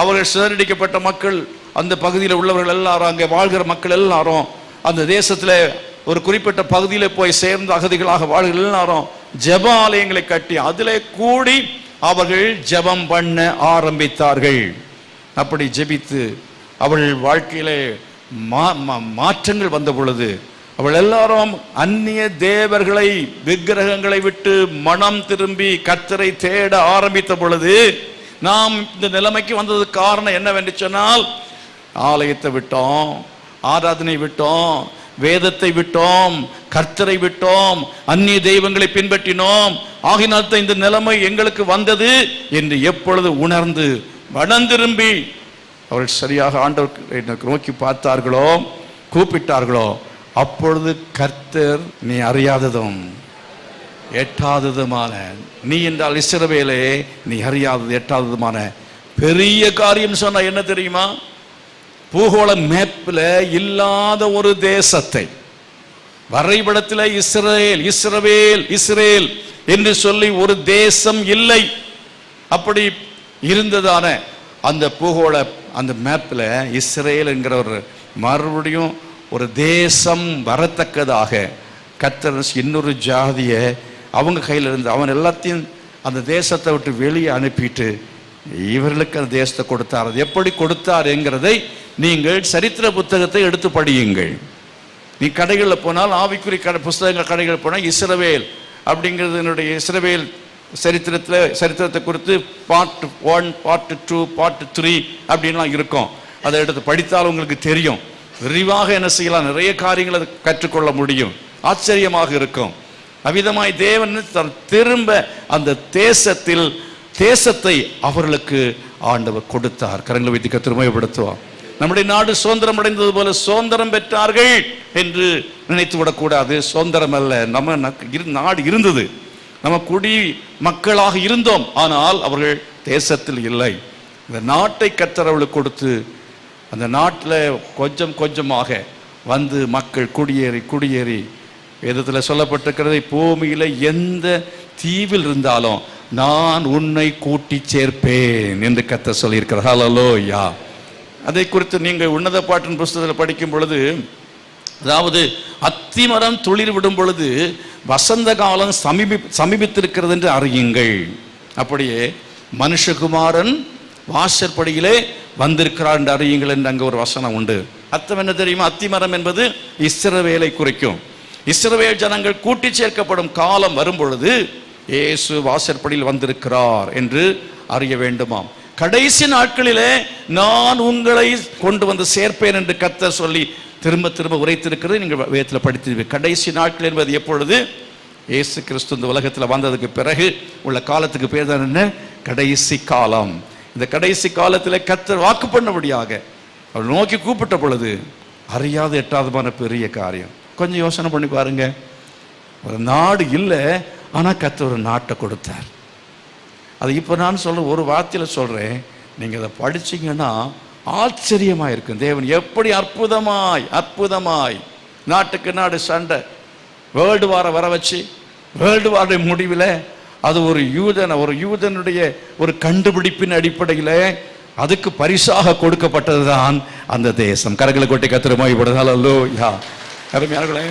அவர்கள் சிதறடிக்கப்பட்ட மக்கள், அந்த பகுதியில் உள்ளவர்கள் எல்லாரும், அங்கே வாழ்கிற மக்கள் எல்லாரும், அந்த தேசத்தில் ஒரு குறிப்பிட்ட பகுதியில் போய் சேர்ந்த அகதிகளாக வாழ்கிற எல்லாரும் ஜெப ஆலயங்களை கட்டி அதிலே கூடி அவர்கள் ஜெபம் பண்ண ஆரம்பித்தார்கள். அப்படி ஜெபித்து அவர்கள் வாழ்க்கையிலே மாற்றங்கள் வந்த பொழுது அவள் எல்லாரும் அந்நிய தேவர்களை, விக்கிரகங்களை விட்டு மனம் திரும்பி கர்த்தரை தேட ஆரம்பித்த பொழுது, நாம் இந்த நிலைமைக்கு வந்ததுக்கு காரணம் என்னவென்று சொன்னால், ஆலயத்தை விட்டோம், ஆராதனை விட்டோம், வேதத்தை விட்டோம், கர்த்தரை விட்டோம், அந்நிய தெய்வங்களை பின்பற்றினோம். ஆகினால் இந்த நிலைமை எங்களுக்கு வந்தது என்று எப்பொழுது உணர்ந்து மனம் திரும்பி அவர்கள் சரியாக ஆண்டவரை நோக்கி பார்த்தார்களோ, கூப்பிட்டார்களோ, அப்பொழுது கர்த்தர் நீ அறியாததும் எட்டாததுமான, நீ என்றால் இஸ்ரவேலே, நீ அறியாதது எட்டாததுமான பெரிய காரியம் சொன்ன என்ன தெரியுமா? பூகோள மேப்பில் இல்லாத ஒரு தேசத்தை, வரைபடத்தில் இஸ்ரேல் இஸ்ரவேல் இஸ்ரேல் என்று சொல்லி ஒரு தேசம் இல்லை. அப்படி இருந்ததான அந்த பூகோள அந்த மேப்பில் இஸ்ரேல் என்கிற ஒரு மறுபடியும் ஒரு தேசம் வரத்தக்கதாக கர்த்தர் இன்னொரு ஜாதியை அவங்க கையில் இருந்து அவன் எல்லாத்தையும் அந்த தேசத்தை விட்டு வெளியே அனுப்பிட்டு இவர்களுக்கு அந்த தேசத்தை கொடுத்தார். அது எப்படி கொடுத்தார் என்கிறதை நீங்கள் சரித்திர புத்தகத்தை எடுத்து படியுங்கள். நீ கடைகளில் போனால், ஆவிக்குறி புஸ்தகங்கள் கடைகளில் போனால் இஸ்ரவேல் அப்படிங்கிறது என்னுடைய இஸ்ரவேல் சரித்திரத்தை குறித்து பார்ட் 1, பார்ட் 2, பார்ட் 3 அப்படின்லாம் இருக்கும். அதை எடுத்து படித்தால் உங்களுக்கு தெரியும். விரிவாக என்ன செய்யலாம், நிறைய காரியங்களை கற்றுக்கொள்ள முடியும். ஆச்சரியமாக இருக்கும். அவ்விதமாய் தேவன் திரும்ப அந்த தேசத்தை அவர்களுக்கு ஆண்டவர் கொடுத்தார். கரங்களை வைத்து கர்த்தரை மகிமைப்படுத்துவார். நம்முடைய நாடு சுதந்திரம் அடைந்தது போல சுதந்திரம் பெற்றார்கள் என்று நினைத்து விடக்கூடாது. சுதந்திரம் அல்ல, நம்ம நாடு இருந்தது, நம்ம குடி மக்களாக இருந்தோம். ஆனால் அவர்கள் தேசத்தில் இல்லை. இந்த நாட்டை கர்த்தர் அவர்களுக்கு கொடுத்து அந்த நாட்டில் கொஞ்சம் கொஞ்சமாக வந்து மக்கள் குடியேறி வேதத்தில் சொல்லப்பட்டிருக்கிறது, பூமியில் எந்த தீவில் இருந்தாலும் நான் உன்னை கூட்டி சேர்ப்பேன் என்று கர்த்தர் சொல்லியிருக்கிறார். ஹல்லேலூயா. அதை குறித்து நீங்கள் உன்னத பாட்டின் புஸ்தகத்தில் படிக்கும் பொழுது, அதாவது அத்திமரம் துளிர் விடும் பொழுது வசந்த காலம் சமீபித்திருக்கிறது என்று அறியுங்கள். அப்படியே மனுஷகுமாரன் வாசற்படியிலே வந்திருக்கிறார் என்று அறியுங்கள் என்று அங்கே ஒரு வசனம் உண்டு. அர்த்தம் என்ன தெரியுமா? அத்திமரம் என்பது இஸ்ரவேலை குறிக்கும். இஸ்ரவேல் ஜனங்கள் கூட்டி சேர்க்கப்படும் காலம் வரும் பொழுது இயேசு வாசற்படியில் வந்திருக்கிறார் என்று அறிய வேண்டுமாம். கடைசி நாட்களிலே நான் உங்களை கொண்டு வந்து சேர்ப்பேன் என்று கர்த்தர் சொல்லி திரும்ப திரும்ப உரைத்திருக்கிறது நீங்கள் வேதத்தில் படித்து. கடைசி நாட்கள் என்பது எப்பொழுது? இயேசு கிறிஸ்து இந்த உலகத்தில் வந்ததுக்கு பிறகு உள்ள காலத்துக்கு பேர் தான் என்ன? கடைசி காலம். இந்த கடைசி காலத்தில் கர்த்தர் வாக்கு பண்ணபடியாக அவர் நோக்கி கூப்பிட்ட பொழுது அறியாத எட்டாதமான பெரிய காரியம். கொஞ்சம் யோசனை பண்ணி பாருங்க. ஒரு நாடு இல்லை, ஆனால் கர்த்தர் ஒரு நாட்டை கொடுத்தார். அது இப்போ நான் சொல்ற ஒரு வார்த்தையில் சொல்கிறேன், நீங்கள் அதை படிச்சீங்கன்னா ஆச்சரியமாக இருக்கும். தேவன் எப்படி அற்புதமாய் நாட்டுக்கு நாடு சண்டை, வேர்ல்டு வாரை வர வச்சு வேர்ல்டு வார முடிவில் அது ஒரு யூதனுடைய ஒரு கண்டுபிடிப்பின் அடிப்படையில் அதுக்கு பரிசாக கொடுக்கப்பட்டது தான் அந்த தேசம். கரங்களை கொட்டி கர்த்தரை மகிமைப்படுத்தாலோ யா அருமையானவர்களே,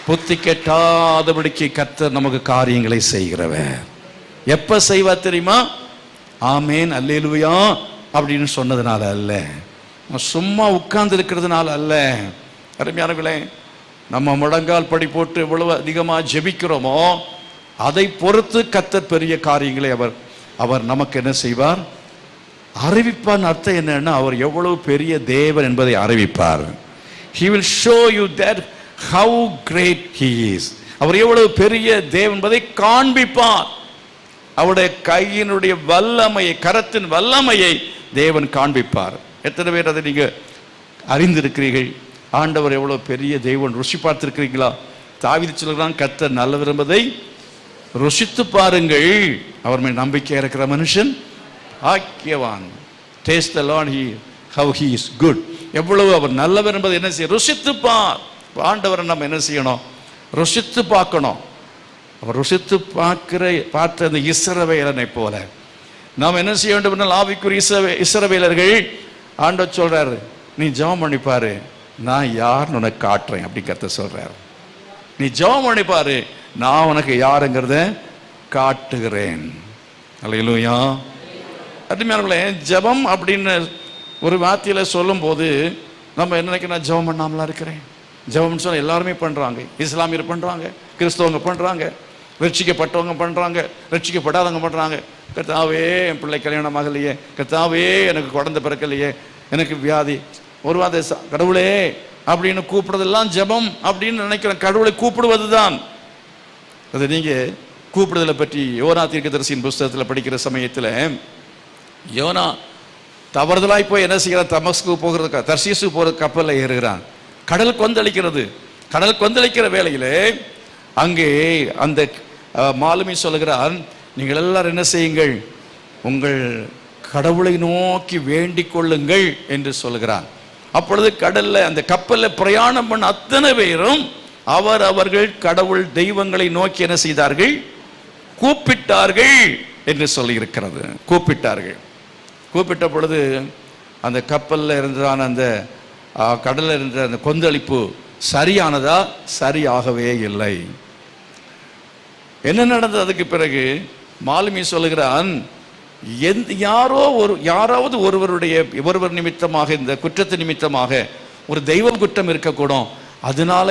புத்தி கெட்டாதபடிக்கு கர்த்தர் நமக்கு காரியங்களை செய்கிறவர். எப்ப செய்வார் தெரியுமா? ஆமேன் அல்லேலூயா அப்படின்னு சொன்னதுனால அல்ல, சும்மா உட்கார்ந்து இருக்கிறதுனால அல்ல. அருமையானவர்களே, நம்ம முழங்கால் படி போட்டு எவ்வளவு அதிகமாக ஜெபிக்கிறோமோ அதை பொறுத்து கர்த்தர் பெரிய காரியங்களை அவர் நமக்கு என்ன செய்வார்? அறிவிப்பார். அர்த்தம் என்னன்னா, அவர் எவ்வளவு பெரிய தேவன் என்பதை அறிவிப்பார். He will show you that how great he is. அவர் எவ்வளவு பெரிய தேவன் என்பதை காண்பிப்பார். அவருடைய கையினுடைய வல்லமையை, கரத்தின் வல்லமையை தேவன் காண்பிப்பார். எத்தனை பேர் அதை நீங்க அறிந்திருக்கிறீர்கள்? ஆண்டவர் எவ்வளவு பெரிய தேவன் ருசி பார்த்திருக்கிறீங்களா? தாவீது சொல்கிறான், கர்த்தர் நல்லவர் என்பதை ருசித்து பாருங்கள், அவர் மேல் நம்பிக்கை இருக்கிற மனுஷன் ஆக்கியவான். Taste the Lord, how he is good. எவ்வளவு அவர் நல்லவர் என்பதை என்ன செய்ய? ருசித்து பார். ஆண்டவரை நம்ம என்ன செய்யணும்? ருசித்து பார்க்கணும். அவர் ருசித்து பார்த்த அந்த இஸ்ரவேலனை போல நாம் என்ன செய்ய வேண்டும் என்றால், ஆவிக்குரிய இஸ்ரவேலர்கள் ஆண்டவர் சொல்றாரு, நீ ஜெபம் பண்ணி பாரு, நான் யாருன்னு உனக்கு காட்டுறேன் அப்படி கர்த்தர் சொல்றாரு. நீ ஜெபம் பண்ணி பாரு, நான் உனக்கு யாருங்கிறத காட்டுகிறேன். அல்லேலூயா. அருமையானவர்களே, ஜெபம் அப்படின்னு ஒரு வார்த்தையில சொல்லும் போது நம்ம என்ன நினைக்கிறோம்? ஜெபம் பண்ணாமலாம் இருக்கிறேன். ஜெபம்னு சொன்னால் எல்லாருமே பண்ணுறாங்க. இஸ்லாமியர் பண்ணுறாங்க, கிறிஸ்தவங்க பண்ணுறாங்க, ரட்சிக்கப்பட்டவங்க பண்ணுறாங்க, ரட்சிக்கப்படாதவங்க பண்ணுறாங்க. கர்த்தாவே என் பிள்ளை கல்யாணம் ஆகலையே, கர்த்தாவே எனக்கு குழந்தை பிறக்கலையே, எனக்கு வியாதி, ஒரு வாத கடவுளே அப்படின்னு கூப்பிடுறதெல்லாம் ஜெபம் அப்படின்னு நினைக்கிறேன். கடவுளை கூப்பிடுவது தான் அது. நீங்கள் கூப்பிடுதலை பற்றி யோனா தீர்க்கதரிசியின் புஸ்தகத்தில் படிக்கிற சமயத்தில் யோனா தவறுதலாய் போய் என்ன செய்கிறான்? தமஸ்கு போகிறதுக்கு, தர்சீசு போகிற கப்பலில் ஏறுகிறான். கடல் கொந்தளிக்கிறது. கடல் கொந்தளிக்கிற வேளையிலே அங்கே அந்த மாலுமி சொல்லுகிறான், நீங்கள் எல்லாரும் என்ன செய்யுங்கள்? உங்கள் கடவுளை நோக்கி வேண்டிக் கொள்ளுங்கள் என்று சொல்லுகிறான். அப்பொழுது கடல்ல அந்த கப்பலில் பிரயாணம் பண்ண அத்தனை பேரும் அவர்கள் கடவுள் தெய்வங்களை நோக்கி என்ன செய்தார்கள்? கூப்பிட்டார்கள் என்று சொல்லி இருக்கிறது. கூப்பிட்ட பொழுது அந்த கப்பலில் இருந்தான அந்த கடலில் இருந்த அந்த கொந்தளிப்பு சரியானதா? சரியாகவே இல்லை. என்ன நடந்தது? அதுக்கு பிறகு மாலுமி சொல்லுகிறான், யாராவது ஒருவர் நிமித்தமாக, இந்த குற்றத்து நிமித்தமாக ஒரு தெய்வ குற்றம் இருக்கக்கூடும், அதனால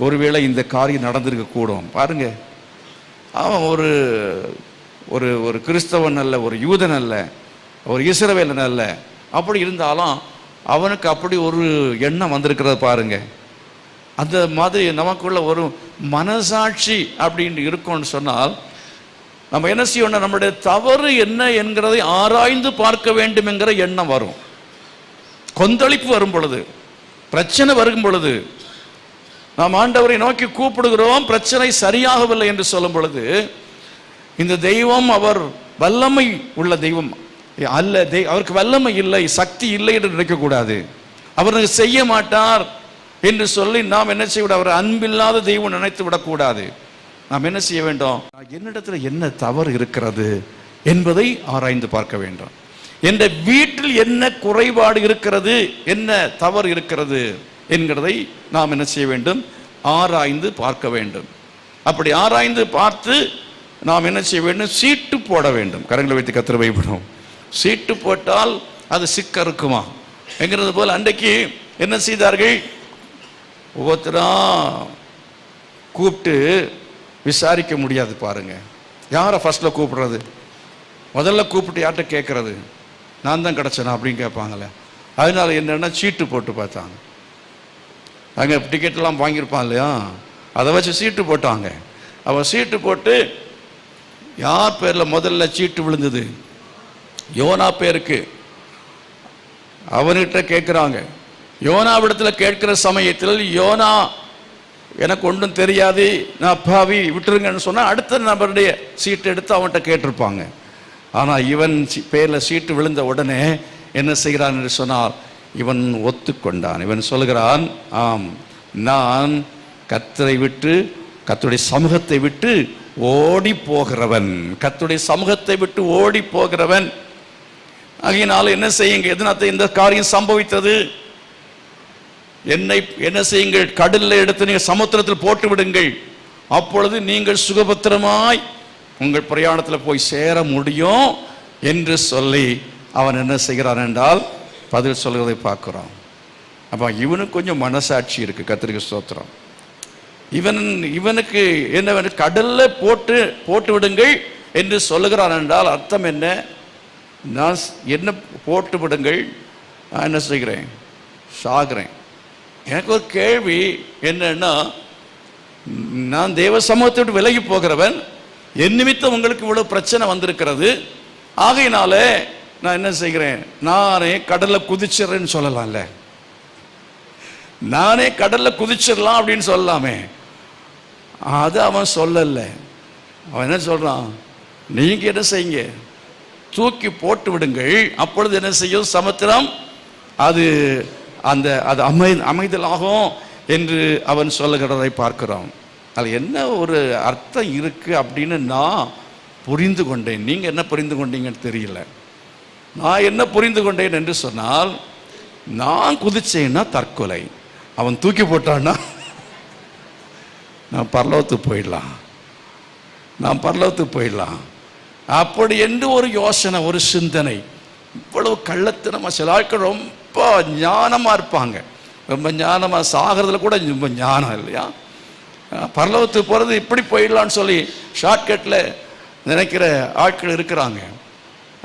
ஒருவேளை இந்த காரியம் நடந்திருக்க கூடும். பாருங்க, அவன் ஒரு கிறிஸ்தவன் அல்ல, ஒரு யூதன் அல்ல, ஒரு இஸ்ரவேலன் அல்ல. அப்படி இருந்தாலும் அவனுக்கு அப்படி ஒரு எண்ணம் வந்திருக்கிறத பாருங்க. அந்த மாதிரி நமக்குள்ள ஒரு மனசாட்சி அப்படின்னு இருக்கும்னு சொன்னால் நம்ம என்ன செய்யணும்? நம்முடைய தவறு என்ன என்கிறதை ஆராய்ந்து பார்க்க வேண்டும் என்கிற எண்ணம் வரும். கொந்தளிப்பு வரும் பொழுது, பிரச்சனை வரும் பொழுது, நாம் ஆண்டவரை நோக்கி கூப்பிடுகிறோம், பிரச்சனை சரியாகவில்லை என்று சொல்லும் பொழுது, இந்த தெய்வம் அவர் வல்லமை உள்ள தெய்வம் அல்ல, அவருக்கு வல்லமை இல்லை, சக்தி இல்லை என்று நினைக்கக்கூடாது. அவர் செய்ய மாட்டார் என்று சொல்லி நாம் என்ன செய்யக்கூடாது? அவர் அன்பில்லாத தெய்வம் நினைத்து விடக்கூடாது. நாம் என்ன செய்ய வேண்டும்? என்னிடத்துல என்ன தவறு இருக்கிறது என்பதை ஆராய்ந்து பார்க்க வேண்டும். என்ற வீட்டில் என்ன குறைபாடு இருக்கிறது, என்ன தவறு இருக்கிறது என்கிறதை நாம் என்ன செய்ய வேண்டும்? ஆராய்ந்து பார்க்க வேண்டும். அப்படி ஆராய்ந்து பார்த்து நாம் என்ன செய்ய வேண்டும்? சீட்டு போட வேண்டும். கரங்களை வைத்து கர்த்தரை பயப்படும். சீட்டு போட்டால் அது சிக்க இருக்குமா என்கிறது போல் அன்றைக்கு என்ன செய்தார்கள்? ஒவ்வொருத்தரா கூப்பிட்டு விசாரிக்க முடியாது. பாருங்க, யாரை ஃபர்ஸ்ட்ல கூப்பிடுறது? முதல்ல கூப்பிட்டு யார்கிட்ட கேட்கறது? நான் தான் கிடச்சேனா அப்படின்னு கேட்பாங்களே. அதனால என்னென்னா சீட்டு போட்டு பார்த்தாங்க. அங்கே டிக்கெட்லாம் வாங்கியிருப்பான் இல்லையா, அதை வச்சு சீட்டு போட்டாங்க. அவன் சீட்டு போட்டு யார் பேரில் முதல்ல சீட்டு விழுந்தது? யோனா பேருக்கு. அவன்கிட்ட கேட்குறாங்க. யோனாவிடத்தில் கேட்கிற சமயத்தில் யோனா எனக்கு ஒன்றும் தெரியாது, நான் அப்பாவி விட்டுருங்கன்னு சொன்னால் அடுத்த நபருடைய சீட்டு எடுத்து அவன்கிட்ட கேட்டிருப்பாங்க. ஆனால் இவன் பேரில் சீட்டு விழுந்த உடனே என்ன செய்கிறான் என்று சொன்னால் இவன் ஒத்துக்கொண்டான். இவன் சொல்கிறான், ஆம், நான் கர்த்தரை விட்டு கர்த்தருடைய சமூகத்தை விட்டு ஓடி போகிறவன், கர்த்தருடைய சமூகத்தை விட்டு ஓடி போகிறவன். ஆகையினால என்ன செய்யுங்க, எதனால இந்த காரியம் சம்பவித்தது? என்னை என்ன செய்யுங்கள், கடலில் எடுத்து நீங்கள் சமுத்திரத்தில் போட்டு விடுங்கள், அப்பொழுது நீங்கள் சுகபத்திரமாய் உங்கள் பிரயாணத்தில் போய் சேர முடியும் என்று சொல்லி அவன் என்ன செய்கிறான் என்றால் பதில் சொல்கிறதை பார்க்குறோம். அப்போ இவனுக்கு கொஞ்சம் மனசாட்சி இருக்கு. கர்த்தருக்கு ஸ்தோத்திரம். இவனுக்கு என்ன, கடலில் போட்டு விடுங்கள் என்று சொல்லுகிறான் என்றால் அர்த்தம் என்ன? நான் என்ன போட்டு விடுங்கள், நான் என்ன செய்கிறேன், சாகிறேன். எனக்கு ஒரு கேள்வி என்னன்னா, நான் தேவ சமூகத்தை விட்டு விலகி போகிறவன், என் நிமித்தம் உங்களுக்கு இவ்வளவு பிரச்சனை வந்திருக்கிறது, ஆகையினால நான் என்ன செய்கிறேன், நானே கடல்ல குதிச்சிடறேன்னு சொல்லலாம்ல, நானே கடல்ல குதிச்சிடலாம் அப்படின்னு சொல்லலாமே. அது அவன் சொல்லல. அவன் என்ன சொல்றான், நீங்க என்ன செய்யுங்க, தூக்கி போட்டு விடுங்கள், அப்பொழுது என்ன செய்யும், சமுத்திரம் அது அது அமைதலாகும் என்று அவன் சொல்லுகிறதை பார்க்கிறோம். அது என்ன ஒரு அர்த்தம் இருக்கு அப்படின்னு நான் புரிந்து கொண்டேன். நீங்க என்ன புரிந்து கொண்டீங்கன்னு தெரியல. நான் என்ன புரிந்து கொண்டேன் என்று சொன்னால், நான் குதிச்சேன்னா தற்கொலை, அவன் தூக்கி போட்டான்னா நான் பரலோகத்துக்கு போயிடலாம், நான் பரலோகத்துக்கு போயிடலாம் அப்படி என்று ஒரு யோசனை, ஒரு சிந்தனை. இவ்வளவு கள்ளத்தனமா சில ஆட்கள் ரொம்ப ஞானமா இருப்பாங்க, ரொம்ப ஞானமா, சாகிறதுல கூட ரொம்ப ஞானம் இல்லையா, பரலோகத்துக்கு போறது இப்படி போயிடலான்னு சொல்லி ஷார்ட்கட்ல நினைக்கிற ஆட்கள் இருக்கிறாங்க.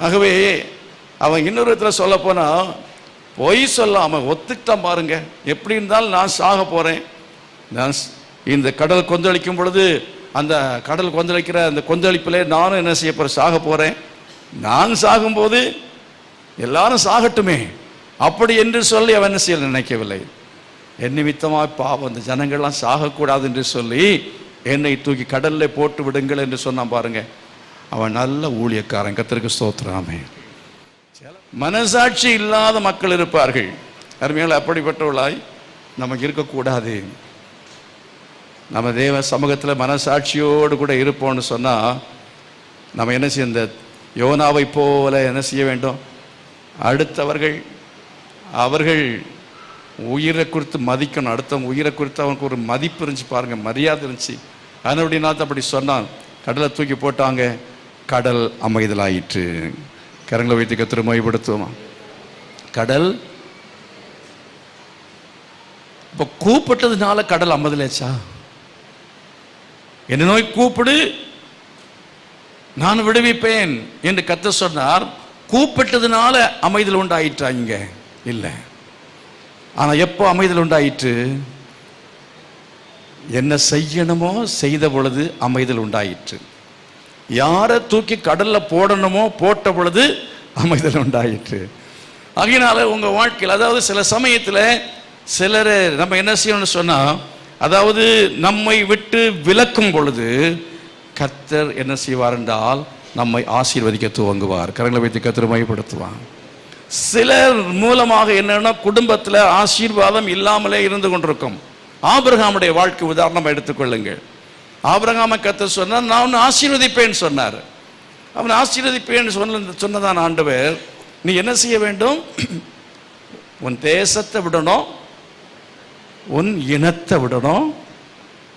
ஆகவே அவன் இன்னொரு இடத்துல சொல்ல போனா பொய் சொல்லாம ஒத்துக்கிட்டான் பாருங்க. எப்படி இருந்தாலும் நான் சாக போறேன், நான் இந்த கடல் கொந்தளிக்கும் பொழுது அந்த கடல் கொந்தளிக்கிற அந்த கொந்தளிப்பிலே நானும் என்ன செய்ய போறேன், சாக போறேன், நான் சாகும்போது எல்லாரும் சாகட்டுமே அப்படி என்று சொல்லி அவன் என்ன செய்ய நினைக்கவில்லை. என் நிமித்தமாக பாவம் அந்த ஜனங்கள்லாம் சாகக்கூடாது என்று சொல்லி என்னை தூக்கி கடல்ல போட்டு விடுங்கள் என்று சொன்னான் பாருங்க. அவன் நல்ல ஊழியக்காரன். கர்த்தருக்கு ஸ்தோத்திரமே. மனசாட்சி இல்லாத மக்கள் இருப்பார்கள். அருமையால் அப்படிப்பட்டவளாய் நமக்கு இருக்கக்கூடாது. நம்ம தேவ சமூகத்தில் மனசாட்சியோடு கூட இருப்போம்னு சொன்னால் நம்ம என்ன செய்ய, இந்த யோனாவை போல என்ன செய்ய வேண்டும், அடுத்தவர்கள் அவர்கள் உயிரை குறித்து மதிக்கணும். அடுத்தவங்க உயிரை குறித்து அவனுக்கு ஒரு மதிப்பு இருந்துச்சு பாருங்க, மரியாதை இருந்துச்சு. அதனுடைய நாள் அப்படி சொன்னான். கடலை தூக்கி போட்டாங்க, கடல் அமைதலாயிற்று. கரங்களை வைத்து கர்த்தரை மகிமைப்படுத்துவோமா. கடல் இப்போ கூப்பிட்டதுனால கடல் அமைதலாச்சா? என்ன நோய் கூப்பிடு நான் விடுவிப்பேன் என்று கர்த்தர் சொன்னார். கூப்பிட்டதுனால அமைதல் உண்டாயிற்றா? இங்க இல்லை. ஆனா எப்போ அமைதல் உண்டாயிற்று? என்ன செய்யணுமோ செய்த பொழுது அமைதல் உண்டாயிற்று. யாரை தூக்கி கடல்ல போடணுமோ போட்ட பொழுது அமைதல் உண்டாயிற்று. ஆகையினால உங்க வாழ்க்கையில், அதாவது சில சமயத்தில் சிலரை நம்ம என்ன செய்யணும்னு சொன்னா, அதாவது நம்மை விட்டு விலக்கும் பொழுது கர்த்தர் என்ன செய்வார் என்றால் நம்மை ஆசீர்வதிக்க துவங்குவார். கரங்களை வைத்து கர்த்தரை மகிமைப்படுத்துவார். சிலர் மூலமாக என்னன்னா குடும்பத்தில் ஆசீர்வாதம் இல்லாமலே இருந்து கொண்டிருக்கும். ஆபிரகாமுடைய வாழ்க்கை உதாரணம் எடுத்துக்கொள்ளுங்கள். ஆபிரகாமை கர்த்தர் சொன்னார், நான் உன்னை ஆசீர்வதிப்பேன்னு சொன்னார். அவன் ஆசீர்வதிப்பேன்னு சொன்னதான் ஆண்டவர், நீ என்ன செய்ய வேண்டும், உன் தேசத்தை விடணும், உன் இனத்தை விடணும்,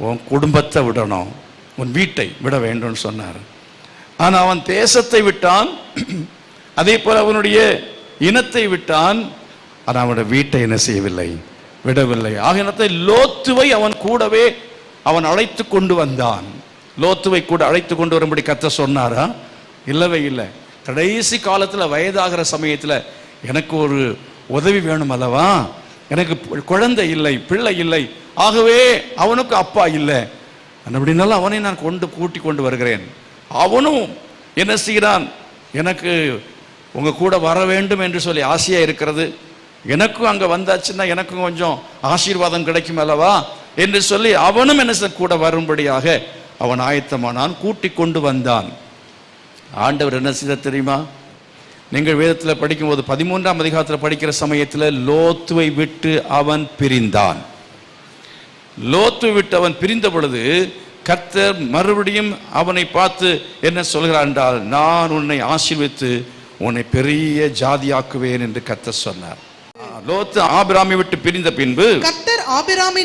உன் குடும்பத்தை விடணும், உன் வீட்டை விட வேண்டும் சொன்னார். ஆனால் அவன் தேசத்தை விட்டான், அதே போல அவனுடைய இனத்தை விட்டான், ஆனால் அவனுடைய வீட்டை என்ன செய்யவில்லை, விடவில்லை. ஆகினத்தை லோத்துவை அவன் கூடவே அவன் அழைத்து கொண்டு வந்தான். லோத்துவை கூட அழைத்து கொண்டு வரும்படி கர்த்தர் சொன்னாரா? இல்லவே இல்லை. கடைசி காலத்தில் வயதாகிற சமயத்தில் எனக்கு ஒரு உதவி வேணும் அல்லவா, எனக்கு குழந்தை இல்லை, பிள்ளை இல்லை, ஆகவே அவனுக்கு அப்பா இல்லை அப்படின்னாலும் அவனை நான் கூட்டி கொண்டு வருகிறேன். அவனும் என்ன செய்கிறான், எனக்கு உங்கள் கூட வர வேண்டும் என்று சொல்லி ஆசையாக இருக்கிறது, எனக்கும் அங்கே வந்தாச்சுன்னா எனக்கும் கொஞ்சம் ஆசீர்வாதம் கிடைக்கும் அல்லவா என்று சொல்லி அவனும் என்ன கூட வரும்படியாக அவன் ஆயத்தமானான், கூட்டி கொண்டு வந்தான். ஆண்டவர் என்ன செய்த தெரியுமா? நீங்கள் வேதத்தில் படிக்கும்போது 13ஆம் அதிகாரத்தில் படிக்கிற சமயத்தில் லோத்துவை விட்டு அவன் பிரிந்தான். லோத்துவை விட்டு அவன் பிரிந்த பொழுது கர்த்தர் மறுபடியும் அவனை பார்த்து என்ன சொல்கிறார் என்றால், நான் உன்னை ஆசீர்வதித்து உன்னை பெரிய ஜாதியாக்குவேன் என்று கர்த்தர் சொன்னார். லோத்து ஆபிராமை விட்டு பிரிந்த பின்பு கர்த்தர் ஆபிராமை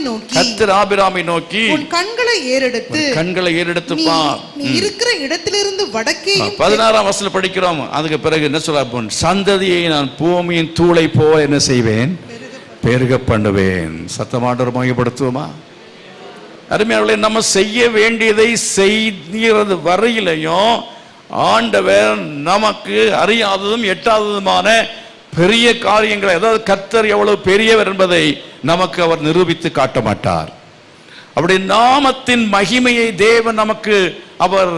நோக்கி உன் கண்களை ஏறெடுத்து பார், நீ இருக்கிற இடத்திலிருந்து வடக்கே. 16ஆம் வசனத்தில் படிக்கிறோம். அதுக்கு பிறகு என்ன சொல்ல, சந்ததியை நான் பூமியின் தூளை போல என்ன செய்வேன், பெருக பண்ணுவேன். சத்தமாண்டவர் மையப்படுத்துவோமா? அருமையானவர்களே, நம்ம செய்ய வேண்டியதை செய்கிறது வரையிலையும் ஆண்டவர் நமக்கு அறியாததும் எட்டாததுமான பெரிய காரியங்களை, அதாவது கர்த்தர் எவ்வளவு பெரியவர் என்பதை நமக்கு அவர் நிரூபித்து காட்ட மாட்டார். அவருடைய நாமத்தின் மகிமையை தேவன் நமக்கு அவர்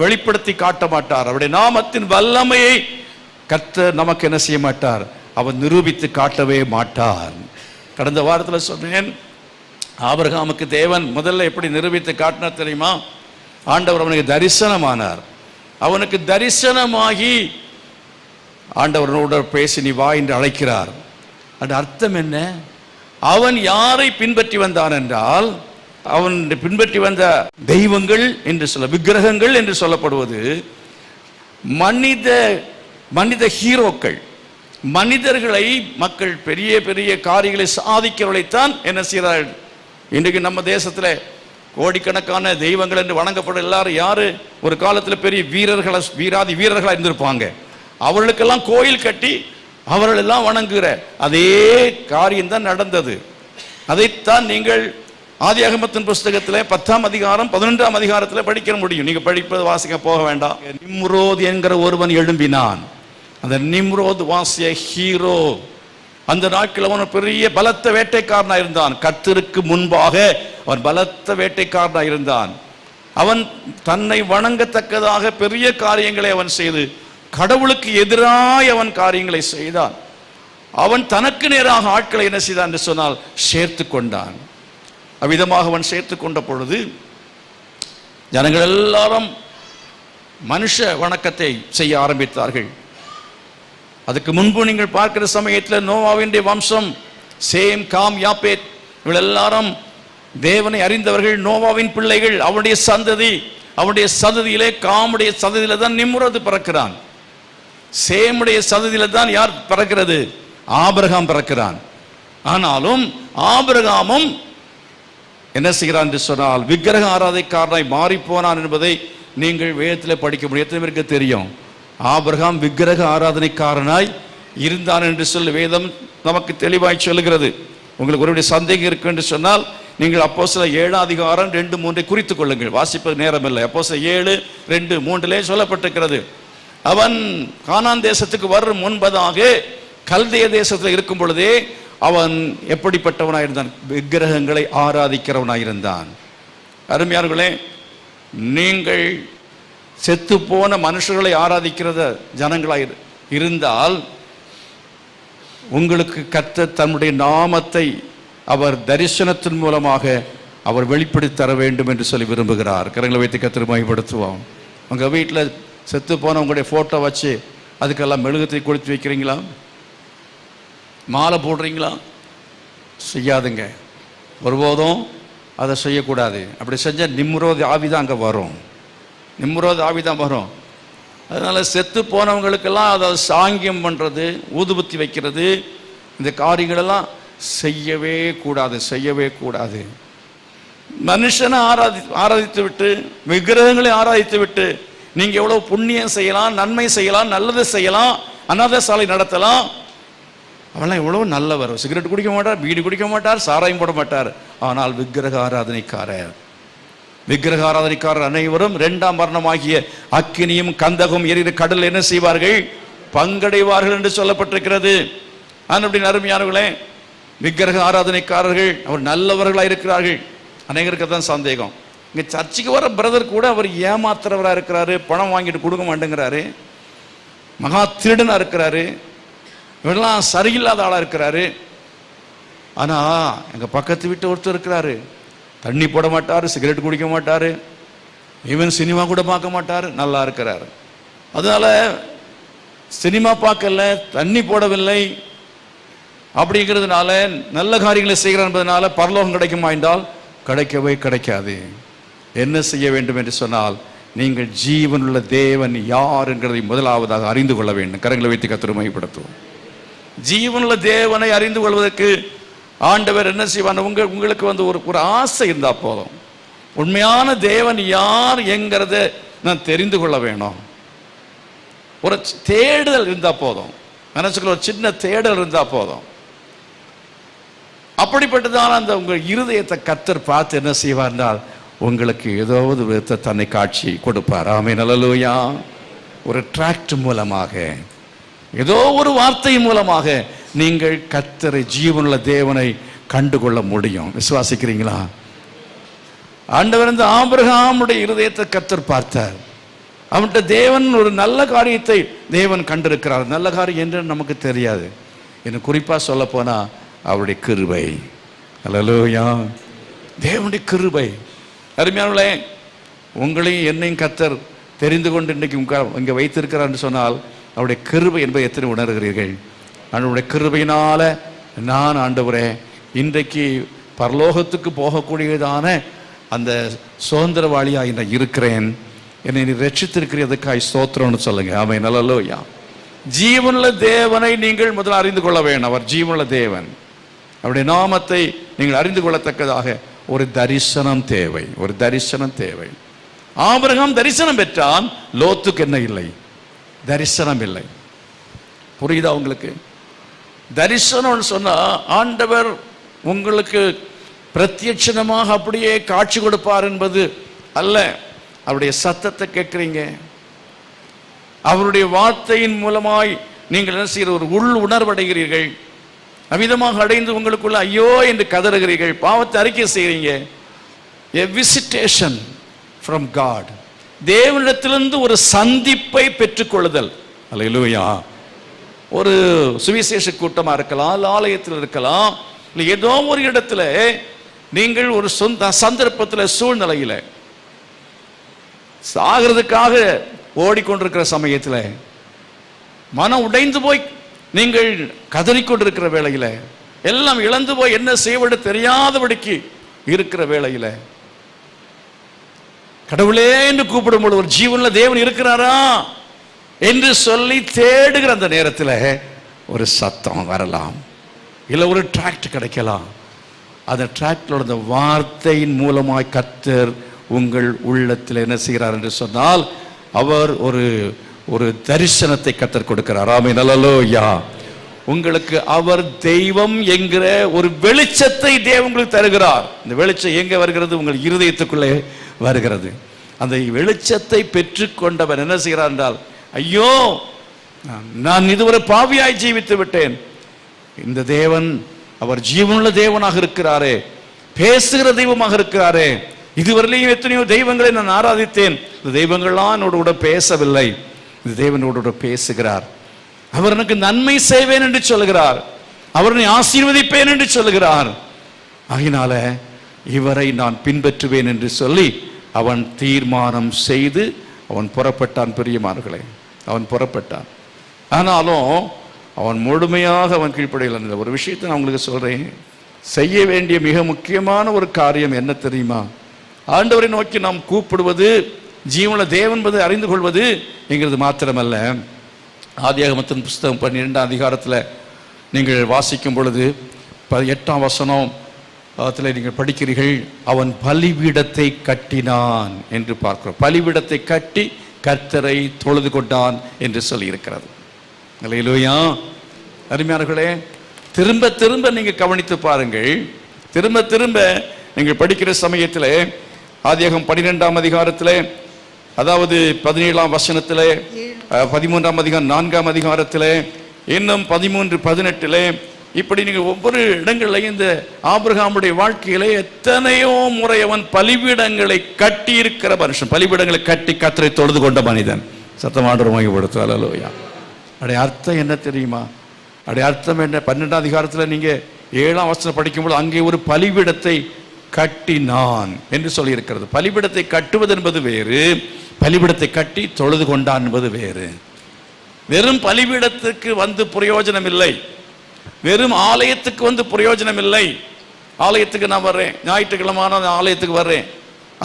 வெளிப்படுத்தி காட்ட மாட்டார். அவருடைய நாமத்தின் வல்லமையை கர்த்தர் நமக்கு என்ன செய்ய மாட்டார், அவர் நிரூபித்து காட்டவே மாட்டார். கடந்த வாரத்தில் சொன்னேன், ஆபிரகாமுக்கு தேவன் முதல்ல எப்படி நிரூபித்து காட்டினார் தெரியுமா? ஆண்டவர் அவனுக்கு தரிசனமானார். அவனுக்கு தரிசனமாகி ஆண்டவரோட பேசி நீ வா என்று அழைக்கிறார். அது அர்த்தம் என்ன? அவன் யாரை பின்பற்றி வந்தான் என்றால், அவன் பின்பற்றி வந்த தெய்வங்கள் என்று சொல்ல, விக்கிரகங்கள் என்று சொல்லப்படுவது மனித ஹீரோக்கள், மனிதர்களை, மக்கள் பெரிய பெரிய காரியங்களை சாதிக்கிறவர்களைத்தான் என்ன செய்கிறார்கள். இன்றைக்கு நம்ம தேசத்தில் கோடிக்கணக்கான தெய்வங்கள் என்று வணங்கப்படும் எல்லாரும் யாரு? ஒரு காலத்தில் பெரிய வீராதி வீரர்களாக இருந்திருப்பாங்க. அவர்களுக்கெல்லாம் கோயில் கட்டி அவர்கள் எல்லாம் வணங்குகிற அதே காரியம் தான் நடந்தது. அதைத்தான் நீங்கள் ஆதியாகமத்தின் புஸ்தகத்தில் 10ஆம் அதிகாரம் 11ஆம் அதிகாரத்தில் படிக்க முடியும். நீங்க படிப்பது வாசிக்க போக வேண்டாம். நிம்ரோத் என்கிற ஒருவன் எழும்பினான். அந்த நிம்ரோத் வாசிய ஹீரோ. அந்த நாட்கள் அவன் பெரிய பலத்த வேட்டைக்காரனாக இருந்தான். கர்த்தருக்கு முன்பாக அவன் பலத்த வேட்டைக்காரனாக இருந்தான். அவன் தன்னை வணங்கத்தக்கதாக பெரிய காரியங்களை அவன் செய்து கடவுளுக்கு எதிராக அவன் காரியங்களை செய்தான். அவன் தனக்கு நேராக ஆட்களை என்ன செய்தான் என்று சொன்னால் சேர்த்து கொண்டான். அவ்விதமாக அவன் சேர்த்து கொண்ட பொழுது ஜனங்கள் எல்லாரும் மனுஷ வணக்கத்தை செய்ய ஆரம்பித்தார்கள். அதுக்கு முன்பு நீங்கள் பார்க்கிற சமயத்தில் நோவாவின் வம்சம், சேம், காம், யாப்பேத், இவர்கள் எல்லாரும் தேவனை அறிந்தவர்கள், நோவாவின் பிள்ளைகள், அவனுடைய சந்ததி. அவனுடைய சந்ததியிலே, காமுடைய சந்ததியில தான் நிம்ரோது பிறக்கிறான். சேமுடைய சந்ததியில தான் யார் பிறக்கிறது? ஆபிரகாம் பிறக்கிறான். ஆனாலும் ஆபிரகாமும் என்ன செய்கிறான் என்று சொன்னால் விக்கிரக ஆராதைக்காரனாய் மாறி போனான் என்பதை நீங்கள் வேதத்தில் படிக்க முடியும். எத்தனை பேருக்கு தெரியும் ஆபிரகாம் விக்கிரக ஆராதனைக்காரனாய் இருந்தான் என்று சொல்லி வேதம் நமக்கு தெளிவாய் சொல்லுகிறது. உங்களுக்கு ஒருவருடைய சந்தேகம் இருக்கு என்று சொன்னால் நீங்கள் அப்போஸ்தலர் 7ஆம் அதிகாரம் 2-3 குறித்துக் கொள்ளுங்கள். வாசிப்பது நேரம் இல்லை. அப்போஸ்தலர் 7:2-3 சொல்லப்பட்டிருக்கிறது. அவன் கானான் தேசத்துக்கு வரும் முன்பதாக கல்தேய தேசத்தில் இருக்கும் பொழுதே அவன் எப்படிப்பட்டவனாயிருந்தான்? விக்கிரகங்களை ஆராதிக்கிறவனாயிருந்தான். அருமையார்களே, நீங்கள் செத்து போன மனுஷர்களை ஆராதிக்கிறத ஜனங்களாய் இருந்தால் உங்களுக்கு கர்த்தர் தன்னுடைய நாமத்தை அவர் தரிசனத்தின் மூலமாக அவர் வெளிப்படுத்தி தர வேண்டும் என்று சொல்லி விரும்புகிறார். கரங்களை வைத்து கர்த்தரை மகிமைப்படுத்துவோம். உங்கள் வீட்டில் செத்து போன உங்களுடைய ஃபோட்டோ வச்சு அதுக்கெல்லாம் மெழுகுத்தை கொளுத்தி வைக்கிறீங்களா? மாலை போடுறீங்களா? செய்யாதுங்க. ஒருபோதும் அதை செய்யக்கூடாது. அப்படி செஞ்சால் நிம்ரோத் ஆவி தான் அங்கே வரும். நிம்ரோத் ஆவி தான் வரும். அதனால் செத்து போனவங்களுக்கெல்லாம் அதை சாங்கியம் பண்ணுறது, ஊதுபத்தி வைக்கிறது, இந்த காரியங்களெல்லாம் செய்யவே கூடாது. மனுஷனை ஆராதித்து விட்டு, விக்கிரகங்களை ஆராதித்து விட்டு நீங்கள் எவ்வளோ புண்ணியம் செய்யலாம், நன்மை செய்யலாம், நல்லது செய்யலாம், அநாத சாலை நடத்தலாம். அவெல்லாம் எவ்வளோ நல்லவர். சிகரெட் குடிக்க மாட்டார், பீடி குடிக்க மாட்டார், சாராயம் போட மாட்டார். ஆனால் விக்கிரக ஆராதனைக்காரர். விக்கிரக ஆராதனைக்காரர் அனைவரும் இரண்டாம் மரணமாகிய அக்கினியும் கந்தகம் எரிகிற கடல் என்ன செய்வார்கள்? பங்கடைவார்கள் என்று சொல்லப்பட்டிருக்கிறது. அப்படி அருமையானவர்களே, விக்கிரக ஆராதனைக்காரர்கள் அவர் நல்லவர்களாக இருக்கிறார்கள். அநேகருக்கு தான் சந்தேகம். இங்கே சர்ச்சுக்கு வர பிரதர் கூட அவர் ஏமாத்துறவராக இருக்கிறாரு, பணம் வாங்கிட்டு கொடுக்க மாட்டேங்கிறாரு, மகா திருடனா இருக்கிறாரு, இவரெல்லாம் சரியில்லாத ஆளாக இருக்கிறாரு. ஆனால் எங்கள் பக்கத்து வீட்டு ஒருத்தர் இருக்கிறாரு, தண்ணி போட மாட்டார், சிகரெட் குடிக்க மாட்டார், ஈவன் சினிமா கூட பார்க்க மாட்டார், நல்லா இருக்கிறார். அதனால சினிமா பார்க்கல, தண்ணி போடவில்லை அப்படிங்கிறதுனால நல்ல காரியங்களை செய்கிறார் என்பதனால பரலோகம் கிடைக்குமா என்றால் கிடைக்கவே கிடைக்காது. என்ன செய்ய வேண்டும் என்று சொன்னால், நீங்கள் ஜீவனுள்ள தேவன் யார் என்கிறதை முதலாவதாக அறிந்து கொள்ள வேண்டும். கரங்களை வைத்து கர்த்தரை மகிமைப்படுத்துவோம். ஜீவனுள்ள தேவனை அறிந்து கொள்வதற்கு ஆண்டவர் என்ன செய்வார்? உங்களுக்கு ஒரு ஆசை இருந்தா போதும். உண்மையான தேவன் யார் என்கிறத நான் தெரிந்து கொள்ள வேணும். ஒரு தேடுதல் இருந்தா போதும், மனசுக்குள்ள ஒரு சின்ன தேடல் இருந்தா போதும். அப்படிப்பட்டதான அந்த உங்கள் இருதயத்தை கர்த்தர் பார்த்து என்ன செய்வார் என்றால் உங்களுக்கு ஏதோ ஒரு விதத்தை தன்னை காட்சி கொடுப்பார். ஆமென், அல்லேலூயா. ஒரு டிராக்ட் மூலமாக, ஏதோ ஒரு வார்த்தை மூலமாக நீங்கள் கர்த்தரை, ஜீவனுள்ள தேவனை கண்டுகொள்ள முடியும். விசுவாசிக்கிறீங்களா? ஆண்டவர் இந்த ஆபிரகாமுடைய இருதயத்தை கர்த்தர் பார்த்தார். அவன்கிட்ட தேவன் ஒரு நல்ல காரியத்தை தேவன் கண்டிருக்கிறார். நல்ல காரியம் என்று நமக்கு தெரியாது. எனக்கு குறிப்பாக சொல்ல போனா அவருடைய கிருபை. அல்லேலூயா, தேவனுடைய கிருபை. அருமையானவர்களே, உங்களையும் என்னையும் கர்த்தர் தெரிந்து கொண்டு இன்றைக்கு இங்கே வைத்திருக்கிறார் என்று சொன்னால் அவருடைய கிருபை என்பதை எத்தனை உணர்கிறீர்கள்? அவருடைய கிருபையினால நான் ஆண்டவரே இன்றைக்கு பரலோகத்துக்கு போகக்கூடியதான அந்த சுதந்திரவாளியாக நான் இருக்கிறேன். என்னை நீ ரட்சித்திருக்கிறதுக்காய் ஸ்தோத்திரம்னு சொல்லுங்க. ஆமென், அல்லேலூயா. ஜீவனுள்ள தேவனை நீங்கள் முதல்ல அறிந்து கொள்ள வேண்டும். அவர் ஜீவனுள்ள தேவன். அவருடைய நாமத்தை நீங்கள் அறிந்து கொள்ளத்தக்கதாக ஒரு தரிசனம் தேவை. ஒரு தரிசனம் தேவை. ஆபிரகாம் தரிசனம் பெற்றான், லோத்துக்கு என்ன இல்லை? தரிசனம் இல்லை. புரியுதா உங்களுக்கு? தரிசனம்னு சொன்னா ஆண்டவர் உங்களுக்கு பிரத்யட்சணமாக அப்படியே காட்சி கொடுப்பார் என்பது அல்ல. அவருடைய சத்தத்தை கேட்குறீங்க, அவருடைய வார்த்தையின் மூலமாய் நீங்கள் என்ன செய்கிற ஒரு உள் உணர்வடைகிறீர்கள். அமிதமாக அடைந்து உங்களுக்குள்ள ஐயோ என்று கதறுகிறீர்கள், பாவத்தை அறிக்கை செய்கிறீங்க. a visitation from God, தேவனிடத்திலிருந்து ஒரு சந்திப்பை பெற்றுக்கொள்ளுதல். அல்லேலூயா. ஒரு சுவிசேஷ கூட்டமா இருக்கலாம், ஆலயத்தில் இருக்கலாம், இல்லை ஏதோ ஒரு இடத்துல நீங்கள் ஒரு சந்தர்ப்பத்தில் சூழ்நிலையில சாகிறதுக்காக ஓடிக்கொண்டிருக்கிற சமயத்தில் மனம் உடைந்து போய் நீங்கள் கதறிக்கொண்டிருக்கிற வேளையில, எல்லாம் இழந்து போய் என்ன செய்வது தெரியாதபடிக்கு இருக்கிற வேளையில கடவுளே என்று கூப்பிடும்போது ஒரு ஜீவனுள்ள தேவன் இருக்கிறாரா என்று சொல்லி தேடுகிற அந்த நேரத்தில் ஒரு சத்தம் வரலாம், இல்லை ஒரு டிராக்ட் கிடைக்கலாம். அந்த டிராக்டோட அந்த வார்த்தையின் மூலமாய் கர்த்தர் உங்கள் உள்ளத்தில் என்ன செய்கிறார் என்று சொன்னால் அவர் ஒரு தரிசனத்தை கர்த்தர் கொடுக்கிறார். ஆமென், அல்லேலூயா. உங்களுக்கு அவர் தெய்வம் என்கிற ஒரு வெளிச்சத்தை தேவன் உங்களுக்கு தருகிறார். இந்த வெளிச்சம் எங்க வருகிறது? உங்கள் இருதயத்துக்குள்ளே வருகிறது. அந்த வெளிச்சத்தை பெற்றுக்கொண்டவர் என்ன செய்கிறார் என்றால், ஐயோ நான் இதுவரை பாவியாய் ஜீவித்து விட்டேன், இந்த தேவன் அவர் ஜீவனுள்ள தேவனாக இருக்கிறாரே, பேசுகிற தெய்வமாக இருக்கிறாரே, இதுவரையிலையும் எத்தனையோ தெய்வங்களை நான் ஆராதித்தேன், இந்த தெய்வங்கள்லாம் என்னோட கூட பேசவில்லை, இந்த தேவனோட பேசுகிறார். அவர் எனக்கு நன்மை செய்வேன் என்று சொல்கிறார், அவரை ஆசீர்வதிப்பேன் என்று சொல்கிறார். ஆகினால இவரை நான் பின்பற்றுவேன் என்று சொல்லி அவன் தீர்மானம் செய்து அவன் புறப்பட்டான். பிரியமானவர்களே, அவன் புறப்பட்டான். ஆனாலும் அவன் முழுமையாக அவன் கீழ்ப்படையில். ஒரு விஷயத்தை நான் உங்களுக்கு சொல்றேன், செய்ய வேண்டிய மிக முக்கியமான ஒரு காரியம் என்ன தெரியுமா? ஆண்டவரை நோக்கி நாம் கூப்பிடுவது, ஜீவனுள்ள தேவன் என்பதை அறிந்து கொள்வது என்கிறது மாத்திரமல்ல. ஆதியாகமத்தின் புஸ்தகம் 12ஆம் அதிகாரத்தில் நீங்கள் வாசிக்கும் பொழுது 8ஆம் வசனம் நீங்கள் படிக்கிறீர்கள், அவன் பலிபீடத்தை கட்டினான் என்று பார்க்கிறோம். பலிபீடத்தை கட்டி கர்த்தரை தொழுது கொண்டான் என்று சொல்லி இருக்கிறது. அல்லேலூயா. அருமையானவர்களே, திரும்ப திரும்ப நீங்க கவனித்து பாருங்கள். திரும்ப திரும்ப நீங்கள் படிக்கிற சமயத்தில் ஆதியாகமம் 12ஆம் அதிகாரத்திலே, அதாவது 17ஆம் வசனத்திலே, 13ஆம் அதிகாரம் 4ஆம் அதிகாரத்திலே, இன்னும் 13, 18, இப்படி நீங்க ஒவ்வொரு இடங்களையும் இந்த ஆபிரகாமுடைய வாழ்க்கையிலே எத்தனையோ முறை அவன் பலிபீடங்களை கட்டி இருக்கிற மனுஷன், பலிபீடங்களை கட்டி கர்த்தரை தொழுது கொண்ட மனிதன். சத்தமாண்டு மையப்படுத்து. அல்லேலூயா. அடைய அர்த்தம் என்ன தெரியுமா? அடைய அர்த்தம் என்ன? 12ஆம் அதிகாரத்தில் நீங்க 7ஆம் வசனம் படிக்கும்போது அங்கே ஒரு பலிபீடத்தை கட்டினான் என்று சொல்லி இருக்கிறது. பலிபீடத்தை கட்டுவது என்பது வேறு, பலிபீடத்தை கட்டி தொழுது கொண்டான் என்பது வேறு. வெறும் பலிபீடத்துக்கு வந்து பிரயோஜனம் இல்லை, வெறும் ஆலயத்துக்கு வந்து பிரயோஜனம் இல்லை. ஆலயத்துக்கு நான் வர்றேன், ஞாயிற்றுக்கிழமான ஆலயத்துக்கு வர்றேன்,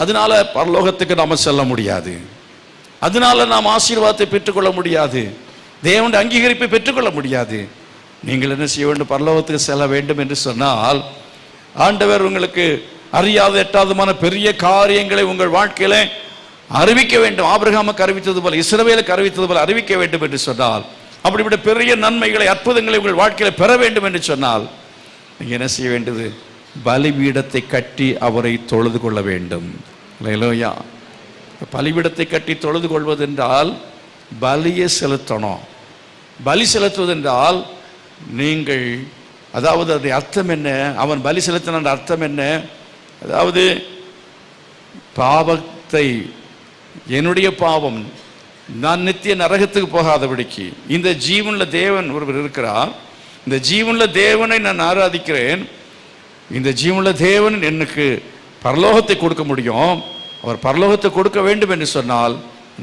அதனால பரலோகத்துக்கு நாம செல்ல முடியாது, அதனால நாம் ஆசீர்வாதத்தை பெற்றுக்கொள்ள முடியாது, தேவனுடைய அங்கீகரிப்பை பெற்றுக்கொள்ள முடியாது. நீங்கள் என்ன செய்ய வேண்டும்? பரலோகத்துக்கு செல்ல வேண்டும் என்று சொன்னால் ஆண்டவர் உங்களுக்கு அறியாத எட்டாதமான பெரிய காரியங்களை உங்கள் வாழ்க்கையில அறிவிக்க வேண்டும். ஆபிரகாமுக்கு அறிவித்தது போல, இஸ்ரவேலுக்கு அறிவித்தது போல அறிவிக்க வேண்டும் என்று சொன்னால், அப்படிப்பட்ட பெரிய நன்மைகளை அற்புதங்களை உங்கள் வாழ்க்கையில பெற வேண்டும் என்று சொன்னால் நீங்க என்ன செய்ய வேண்டியது? பலிபீடத்தை கட்டி அவரை தொழுது கொள்ள வேண்டும். அல்லேலூயா. பலிபீடத்தை கட்டி தொழுது கொள்வது என்றால் பலியை செலுத்தணும். பலி செலுத்துவது என்றால் நீங்கள், அதாவது அதனுடைய அர்த்தம் என்ன? அவன் பலி செலுத்தின அர்த்தம் என்ன? அதாவது பாவத்தை, என்னுடைய பாவம், நான் நித்திய நரகத்துக்கு போகாதபடிக்கு இந்த ஜீவனுள்ள தேவன் ஒருவர் இருக்கிறார், இந்த ஜீவனுள்ள தேவனை நான் ஆராதிக்கிறேன், இந்த ஜீவனுள்ள தேவன் எனக்கு பரலோகத்தை கொடுக்க முடியும், அவர் பரலோகத்தை கொடுக்க வேண்டும் என்று சொன்னால்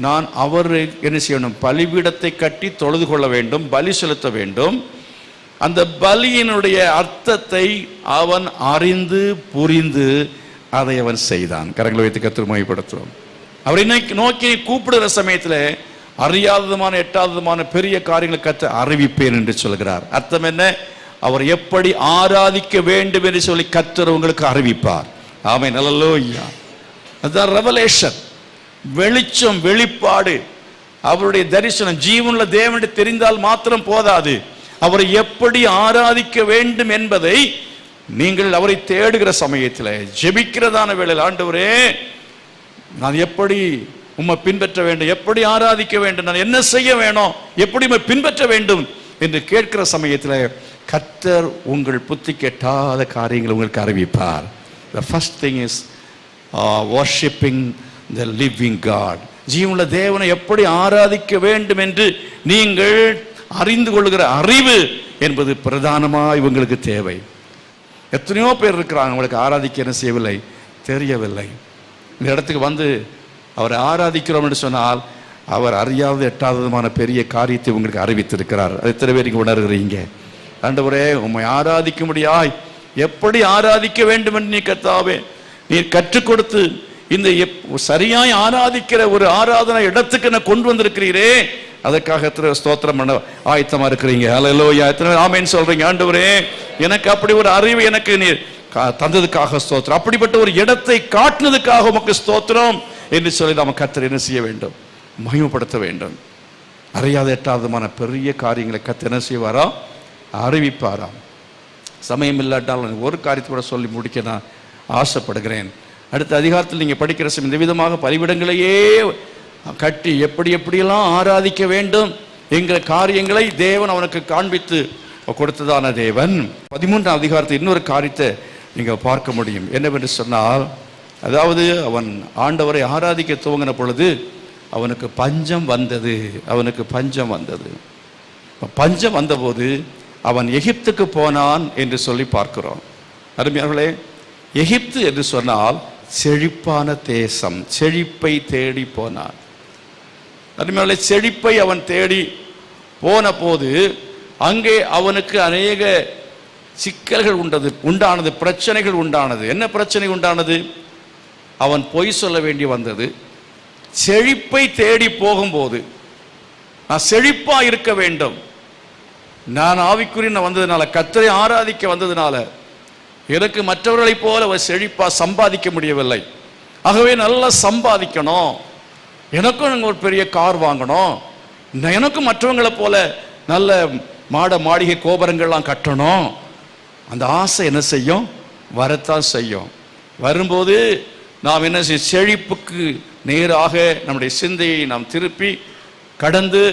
நான் அவரை என்ன செய்யணும்? பலிபீடத்தை கட்டி தொழுது கொள்ள வேண்டும், பலி செலுத்த வேண்டும். அந்த பலியினுடைய அர்த்தத்தை அவன் அறிந்து புரிந்து அதை அவன் செய்தான். கரங்களை வைத்து கர்த்தரை மகிமைப்படுத்துவோம். அவரை நோக்கி கூப்பிடுகிற சமயத்தில் அறியாததுமான எட்டாததுமான பெரிய காரியங்களை கற்று அறிவிப்பேன் என்று சொல்கிறார். அர்த்தம் என்ன? அவர் எப்படி ஆராதிக்க வேண்டும் என்று சொல்லி கர்த்தர் உங்களுக்கு அறிவிப்பார். ஆமென். அல்லேலூயா. அதுதான் ரெவலேஷன், வெளிச்சம், வெளிப்பாடு. அவருடைய தரிசனம் ஜீவனுள்ள தேவனை தெரிந்தால் மாத்திரம் போதாது, அவரை எப்படி ஆராதிக்க வேண்டும் என்பதை நீங்கள் அவரை தேடுகிற சமயத்தில், ஜெபிக்கிறதான வேளையில், ஆண்டவரே நான் எப்படி உம்மை பின்பற்ற வேண்டும், எப்படி ஆராதிக்க வேண்டும், நான் என்ன செய்ய வேணும், எப்படி உம்மை பின்பற்ற வேண்டும் என்று கேட்கிற சமயத்தில் கர்த்தர் உங்கள் புத்தி கெட்டாத காரியங்களை உங்களுக்கு அறிவிப்பார். The first thing is worshiping the living God. ஜீவனுள்ள தேவனை எப்படி ஆராதிக்க வேண்டும் என்று நீங்கள் அறிந்து கொள்ளுகிற அறிவு என்பது பிரதானமாக இவங்களுக்கு தேவை. எத்தனையோ பேர் இருக்கிறாங்க, அவங்களுக்கு ஆராதிக்க என்ன செய்யவில்லை, தெரியவில்லை. இந்த இடத்துக்கு வந்து அவரை ஆராதிக்கிறோம் என்று சொன்னால் அவர் அறியாத எட்டாததுமான பெரிய காரியத்தை உங்களுக்கு அறிவித்திருக்கிறார். அது எத்தனை பேர் இங்கே உணர்கிறீங்க? ஆண்டவரே உம்மை ஆராதிக்க முடியாய், எப்படி ஆராதிக்க வேண்டும் என்று நீ கர்த்தாவே நீர் கற்றுக் கொடுத்து இந்த சரியாய் ஆராதிக்கிற ஒரு ஆராதனை இடத்துக்கு என்ன கொண்டு வந்திருக்கிறீரே, அதற்காக எத்தனை ஸ்தோத்திரம் பண்ண ஆயத்தமா இருக்கிறீங்க? அல்லேலூயா. எத்தனை ஆமென் சொல்றீங்க? ஆண்டவரே எனக்கு அப்படி ஒரு அறிவு எனக்கு நீர் தந்ததுக்காக ஸ்தோத்திரம், அப்படிப்பட்ட ஒரு இடத்தை காட்டினதுக்காக உமக்கு ஸ்தோத்திரம் என்று சொல்லி நாம கர்த்தர் என்ன செய்ய வேண்டும்? மகிமைப்படுத்த வேண்டும். அறியாத எட்டாதமான பெரிய காரியங்களை கர்த்தர் என்ன செய்வாரா? அறிவிப்பாராம். சமயம் இல்லாட்டாலும் ஒரு காரியத்தை கூட சொல்லி முடிக்க நான் ஆசைப்படுகிறேன். அடுத்த அதிகாரத்தில் நீங்கள் படிக்கிற இந்த விதமாக பலிபீடங்களையே கட்டி எப்படியெல்லாம் ஆராதிக்க வேண்டும் என்கிற காரியங்களை தேவன் அவனுக்கு காண்பித்து கொடுத்ததான தேவன் 13ஆம் அதிகாரத்தில் இன்னொரு காரியத்தை நீங்கள் பார்க்க முடியும். என்னவென்று சொன்னால், அதாவது அவன் ஆண்டவரை ஆராதிக்க துவங்கின பொழுது அவனுக்கு பஞ்சம் வந்தது. அவனுக்கு பஞ்சம் வந்தது. பஞ்சம் வந்தபோது அவன் எகிப்துக்கு போனான் என்று சொல்லி பார்க்கிறோம். அருமையானவர்களே, எகிப்து என்று சொன்னால் செழிப்பான தேசம், செழிப்பை தேடி போனான். அருமையானவர்களே, செழிப்பை அவன் தேடி போன போது அங்கே அவனுக்கு அநேக சிக்கல்கள் உண்டானது, பிரச்சனைகள் உண்டானது. என்ன பிரச்சனை உண்டானது? அவன் பொய் சொல்ல வேண்டி வந்தது. செழிப்பை தேடி போகும்போது நான் செழிப்பா இருக்க வேண்டும், நான் ஆவிக்குரிய வந்ததுனால, கர்த்தரை ஆராதிக்க வந்ததுனால எனக்கு மற்றவர்களைப் போல ஒரு செழிப்பா சம்பாதிக்க முடியவில்லை. ஆகவே நல்லா சம்பாதிக்கணும், எனக்கும் ஒரு பெரிய கார் வாங்கணும், எனக்கும் மற்றவங்களை போல நல்ல மாளிகை கோபுரங்கள்லாம் கட்டணும். அந்த ஆசை என்ன செய்யும்? வரத்தான் செய்யும். வரும்போது நாம் என்ன செய்ய, செழிப்புக்கு நேராக நம்முடைய சிந்தையை நாம் திருப்பி கடந்து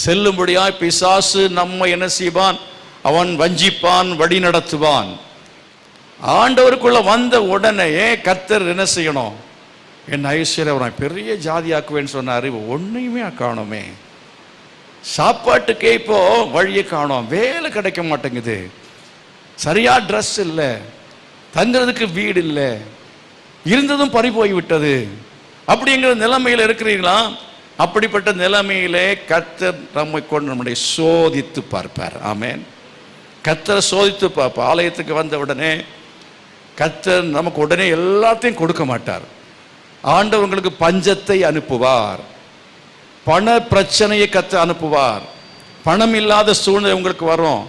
செல்லும்படியாய் பிசாசு நம்மை என்ன செய்வான், அவன் வஞ்சிப்பான், வழி நடத்துவான். ஆண்டவருக்குள்ள வந்த உடனே கர்த்தர் என்ன செய்யணும், என் ஐஸ்வர்யம் பெரிய ஜாதியாக்குவேன்னு சொன்னாரு. ஒன்றையுமே காணோமே. சாப்பாட்டுக்கே இப்போ வழியை காணோம், வேலை கிடைக்க மாட்டேங்குது, சரியா ட்ரெஸ் இல்லை, தங்குறதுக்கு வீடு இல்லை, இருந்ததும் பறி போய்விட்டது அப்படிங்கிற நிலைமையில் இருக்கிறீங்களா? அப்படிப்பட்ட நிலைமையிலே கர்த்தர் நம்மை கொண்டு நம்முடைய சோதித்து பார்ப்பார். ஆமென். கர்த்தரை சோதித்து பார்ப்பார். ஆலயத்துக்கு வந்த உடனே கர்த்தர் நமக்கு உடனே எல்லாத்தையும் கொடுக்க மாட்டார். ஆண்டவர் உங்களுக்கு பஞ்சத்தை அனுப்புவார், பண பிரச்சனையை கர்த்தர் அனுப்புவார், பணம் இல்லாத சூழ்நிலை உங்களுக்கு வரும்.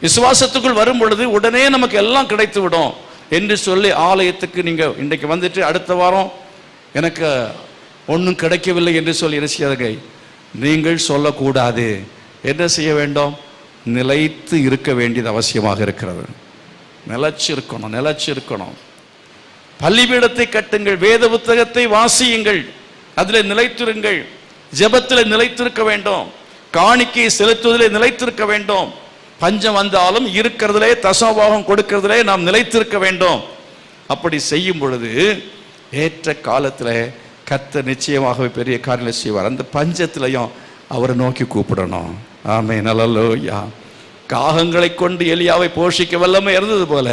விசுவாசத்துக்குள் வரும் பொழுது உடனே நமக்கு எல்லாம் கிடைத்து விடும் என்று சொல்லி ஆலயத்துக்கு நீங்க இன்றைக்கு வந்துட்டு அடுத்த வாரம் எனக்கு ஒன்றும் கிடைக்கவில்லை என்று சொல்லி என்ன செய்யாதீங்க, நீங்கள் சொல்லக்கூடாது. என்ன செய்ய வேண்டும், நிலைத்து இருக்க வேண்டியது அவசியமாக இருக்கிறது. நிலைச்சிருக்கணும். பள்ளிபீடத்தை கட்டுங்கள், வேத புத்தகத்தை வாசியுங்கள், அதில் நிலைத்திருங்கள், ஜெபத்தில் நிலைத்திருக்க வேண்டும், காணிக்கை செலுத்துவதிலே நிலைத்திருக்க வேண்டும். பஞ்சம் வந்தாலும் இருக்கிறதிலே தசமபாகம் கொடுக்கிறதிலே நாம் நிலைத்திருக்க வேண்டும். அப்படி செய்யும் பொழுது ஏற்ற காலத்தில் கர்த்தர் நிச்சயமாகவே பெரிய காரியங்களை செய்வார். அந்த பஞ்சத்திலையும் அவரை நோக்கி கூப்பிடணும். ஆமென். அல்லேலூயா. காகங்களை கொண்டு எலியாவை போஷிக்க வல்லமை இருந்தது போல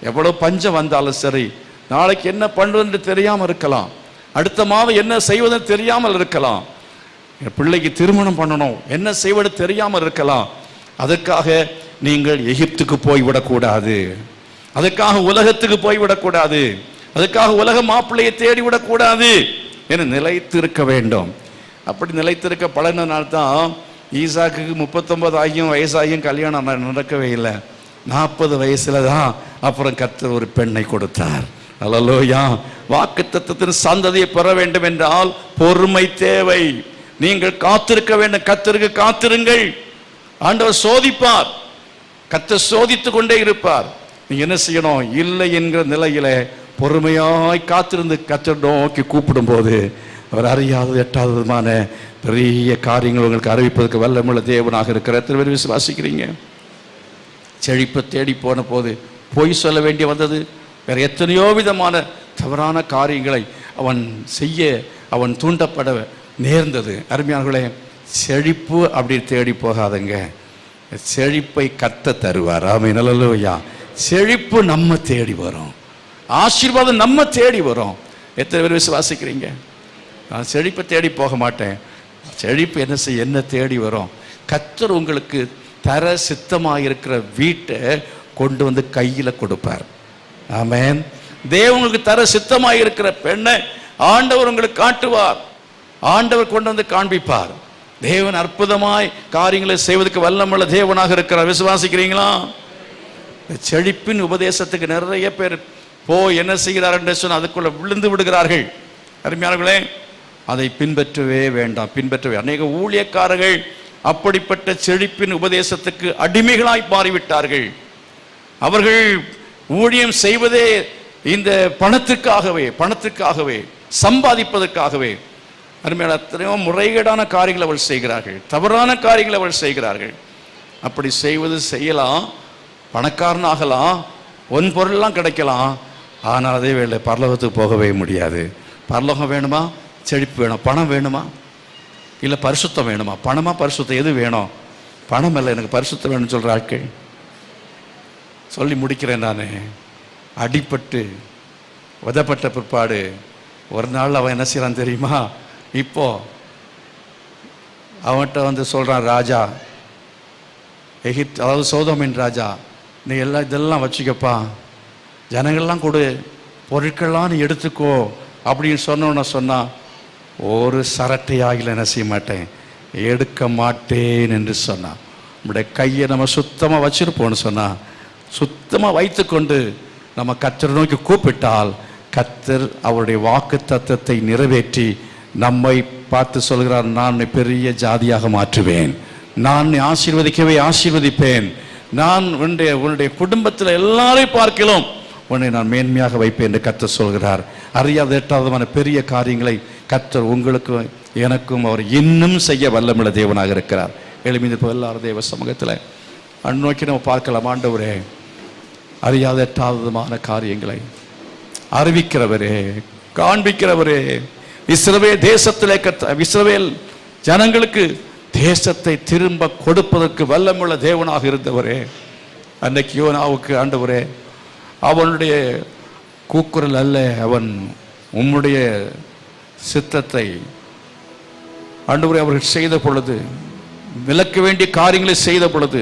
எவ்வளவு பஞ்சம் வந்தாலும் சரி, நாளைக்கு என்ன பண்ணுவதுன்னு தெரியாமல் இருக்கலாம், அடுத்த மாதம் என்ன செய்வதுன்னு தெரியாமல் இருக்கலாம், என் பிள்ளைக்கு திருமணம் பண்ணணும் என்ன செய்வது தெரியாமல் இருக்கலாம். அதற்காக நீங்கள் எகிப்துக்கு போய்விடக்கூடாது, அதுக்காக உலகத்துக்கு போய்விடக்கூடாது, அதுக்காக உலக மாப்பிள்ளையை தேடிவிடக்கூடாது என நிலைத்திருக்க வேண்டும். அப்படி நிலைத்திருக்க பழகினால்தான் ஈசாக்கு 39 வயசாகியும் கல்யாணம் நடக்கவே இல்லை. 40 வயசுல தான் அப்புறம் கர்த்தர் ஒரு பெண்ணை கொடுத்தார். அல்லேலூயா. வாக்குத்தத்தத்தின் சந்ததியை பெற வேண்டும் என்றால் பொறுமை தேவை. நீங்கள் காத்திருக்க வேண்டும். கர்த்தருக்கு காத்திருங்கள். ஆண்டவர் சோதிப்பார், கர்த்தர் சோதித்து கொண்டே இருப்பார். நீங்க என்ன செய்யணும், இல்லை என்கிற நிலையில பொறுமையாய் காத்திருந்து கர்த்தர் நோக்கி கூப்பிடும் போது அவர் அறியாதது எட்டாததுமான பெரிய காரியங்கள் உங்களுக்கு அறிவிப்பதற்கு வல்லமுள்ள தேவனாக இருக்கிற எத்தனை பேர் விசுவாசிக்கிறீங்க? செழிப்பை தேடி போன போது பொய் சொல்ல வேண்டி வந்தது, வேற எத்தனையோ விதமான தவறான காரியங்களை அவன் செய்ய அவன் தூண்டப்பட நேர்ந்தது. அருமையானவர்களே, செழிப்பு அப்படி தேடி போகாதங்க, செழிப்பை கர்த்தர் தருவார். ஆமென். அல்லேலூயா. செழிப்பு நம்ம தேடி வரும், ஆசீர்வாதம் நம்ம தேடி வரும். எத்தனை பேர் விசுவாசிக்கிறீங்க? நான் செழிப்பை தேடி போக மாட்டேன், செழிப்பு என்ன தேடி வரும். கர்த்தர் உங்களுக்கு தர சித்தமாயிருக்கிற வீட்டை கொண்டு வந்து கையில் கொடுப்பார். ஆமென். தேவனுக்கு தர சித்தமாயிருக்கிற பெண்ணை ஆண்டவர் உங்களுக்கு காட்டுவார், ஆண்டவர் கொண்டு வந்து காண்பிப்பார். தேவன் அற்புதமாய் காரியங்களை செய்வதற்கு வல்லமுள்ள தேவனாக இருக்கிறார். விசுவாசிக்கிறீங்களா? செழிப்பின் உபதேசத்துக்கு நிறைய பேர் போய் என்ன செய்கிறார் என்று சொன்னால் அதுக்குள்ள விழுந்து விடுகிறார்கள். அருமையானவர்களே, அதை பின்பற்றவே வேண்டாம். பின்பற்றவே அநேக ஊழியக்காரர்கள் அப்படிப்பட்ட செழிப்பின் உபதேசத்துக்கு அடிமைகளாய் மாறிவிட்டார்கள். அவர்கள் ஊழியம் செய்வதே இந்த பணத்துக்காகவே சம்பாதிப்பதற்காகவே. அருமையான எத்தனையோ முறைகேடான காரியங்களை அவள் செய்கிறார்கள், தவறான காரியங்களை அவள் செய்கிறார்கள். அப்படி செய்வது செய்யலாம், பணக்காரனாகலாம், ஒன் பொருள்லாம் கிடைக்கலாம், ஆனால் அதே வேளை பரலோகத்துக்கு போகவே முடியாது. பரலோகம் வேணுமா, செழிப்பு வேணும், பணம் வேணுமா, இல்லை பரிசுத்தம் வேணுமா? பணமா பரிசுத்தம் எது வேணும்? பணம் இல்லை, எனக்கு பரிசுத்தம் வேணும்னு சொல்கிற ஆட்கள். சொல்லி முடிக்கிறேன். நான் அடிப்பட்டு உதப்பட்ட பிற்பாடு ஒரு நாள் அவன் என்ன செய்யறான் தெரியுமா? இப்போ அவன்கிட்ட வந்து சொல்கிறான், ராஜா எகிப்து, அதாவது சோதோமின் ராஜா, நீ இதெல்லாம் வச்சுக்கப்பா, ஜனங்கள்லாம் கொடு, பொருட்கள்லாம் நீ எடுத்துக்கோ அப்படின்னு சொன்னான். ஒரு சரட்டையாகில என்ன செய்ய மாட்டேன், எடுக்க மாட்டேன் என்று சொன்னான். நம்முடைய கையை நம்ம சுத்தமாக வச்சிருப்போம்னு சொன்னால், சுத்தமாக வைத்து கொண்டு நம்ம கர்த்தரை நோக்கி கூப்பிட்டால் கர்த்தர் அவருடைய வாக்கு தத்தத்தை நிறைவேற்றி நம்மை பார்த்து சொல்கிறார், நான் பெரிய ஜாதியாக மாற்றுவேன், நான் ஆசீர்வதிக்கவே ஆசீர்வதிப்பேன், நான் உன்னுடைய குடும்பத்தில் எல்லாரையும் பார்க்கலாம் உன்னை நான் மேன்மையாக வைப்பேன் என்று கர்த்தர் சொல்கிறார். அறியாத எட்டாதமான பெரிய காரியங்களை கர்த்தர் உங்களுக்கும் எனக்கும் அவர் இன்னும் செய்ய வல்லமுள்ள தேவனாக இருக்கிறார். எளிமையில் இப்போ எல்லாரும் தேவ சமூகத்தில் அந்நோக்கி நம்ம பார்க்கலாம். ஆண்டவரே, அறியாத எட்டாதமான காரியங்களை அறிவிக்கிறவரே, காண்பிக்கிறவரே, இஸ்ரவேல் ஜனங்களுக்கு தேசத்தை திரும்ப கொடுப்பதற்கு வல்லமுள்ள தேவனாக இருந்தவரே, அன்னைக்கு யோனாவுக்கு ஆண்டவரே அவனுடைய கூக்குரல் அல்ல, அவன் உம்முடைய சித்தத்தை ஆண்டவரே அவர்கள் செய்த பொழுது, விலக்க வேண்டிய காரியங்களை செய்த பொழுது,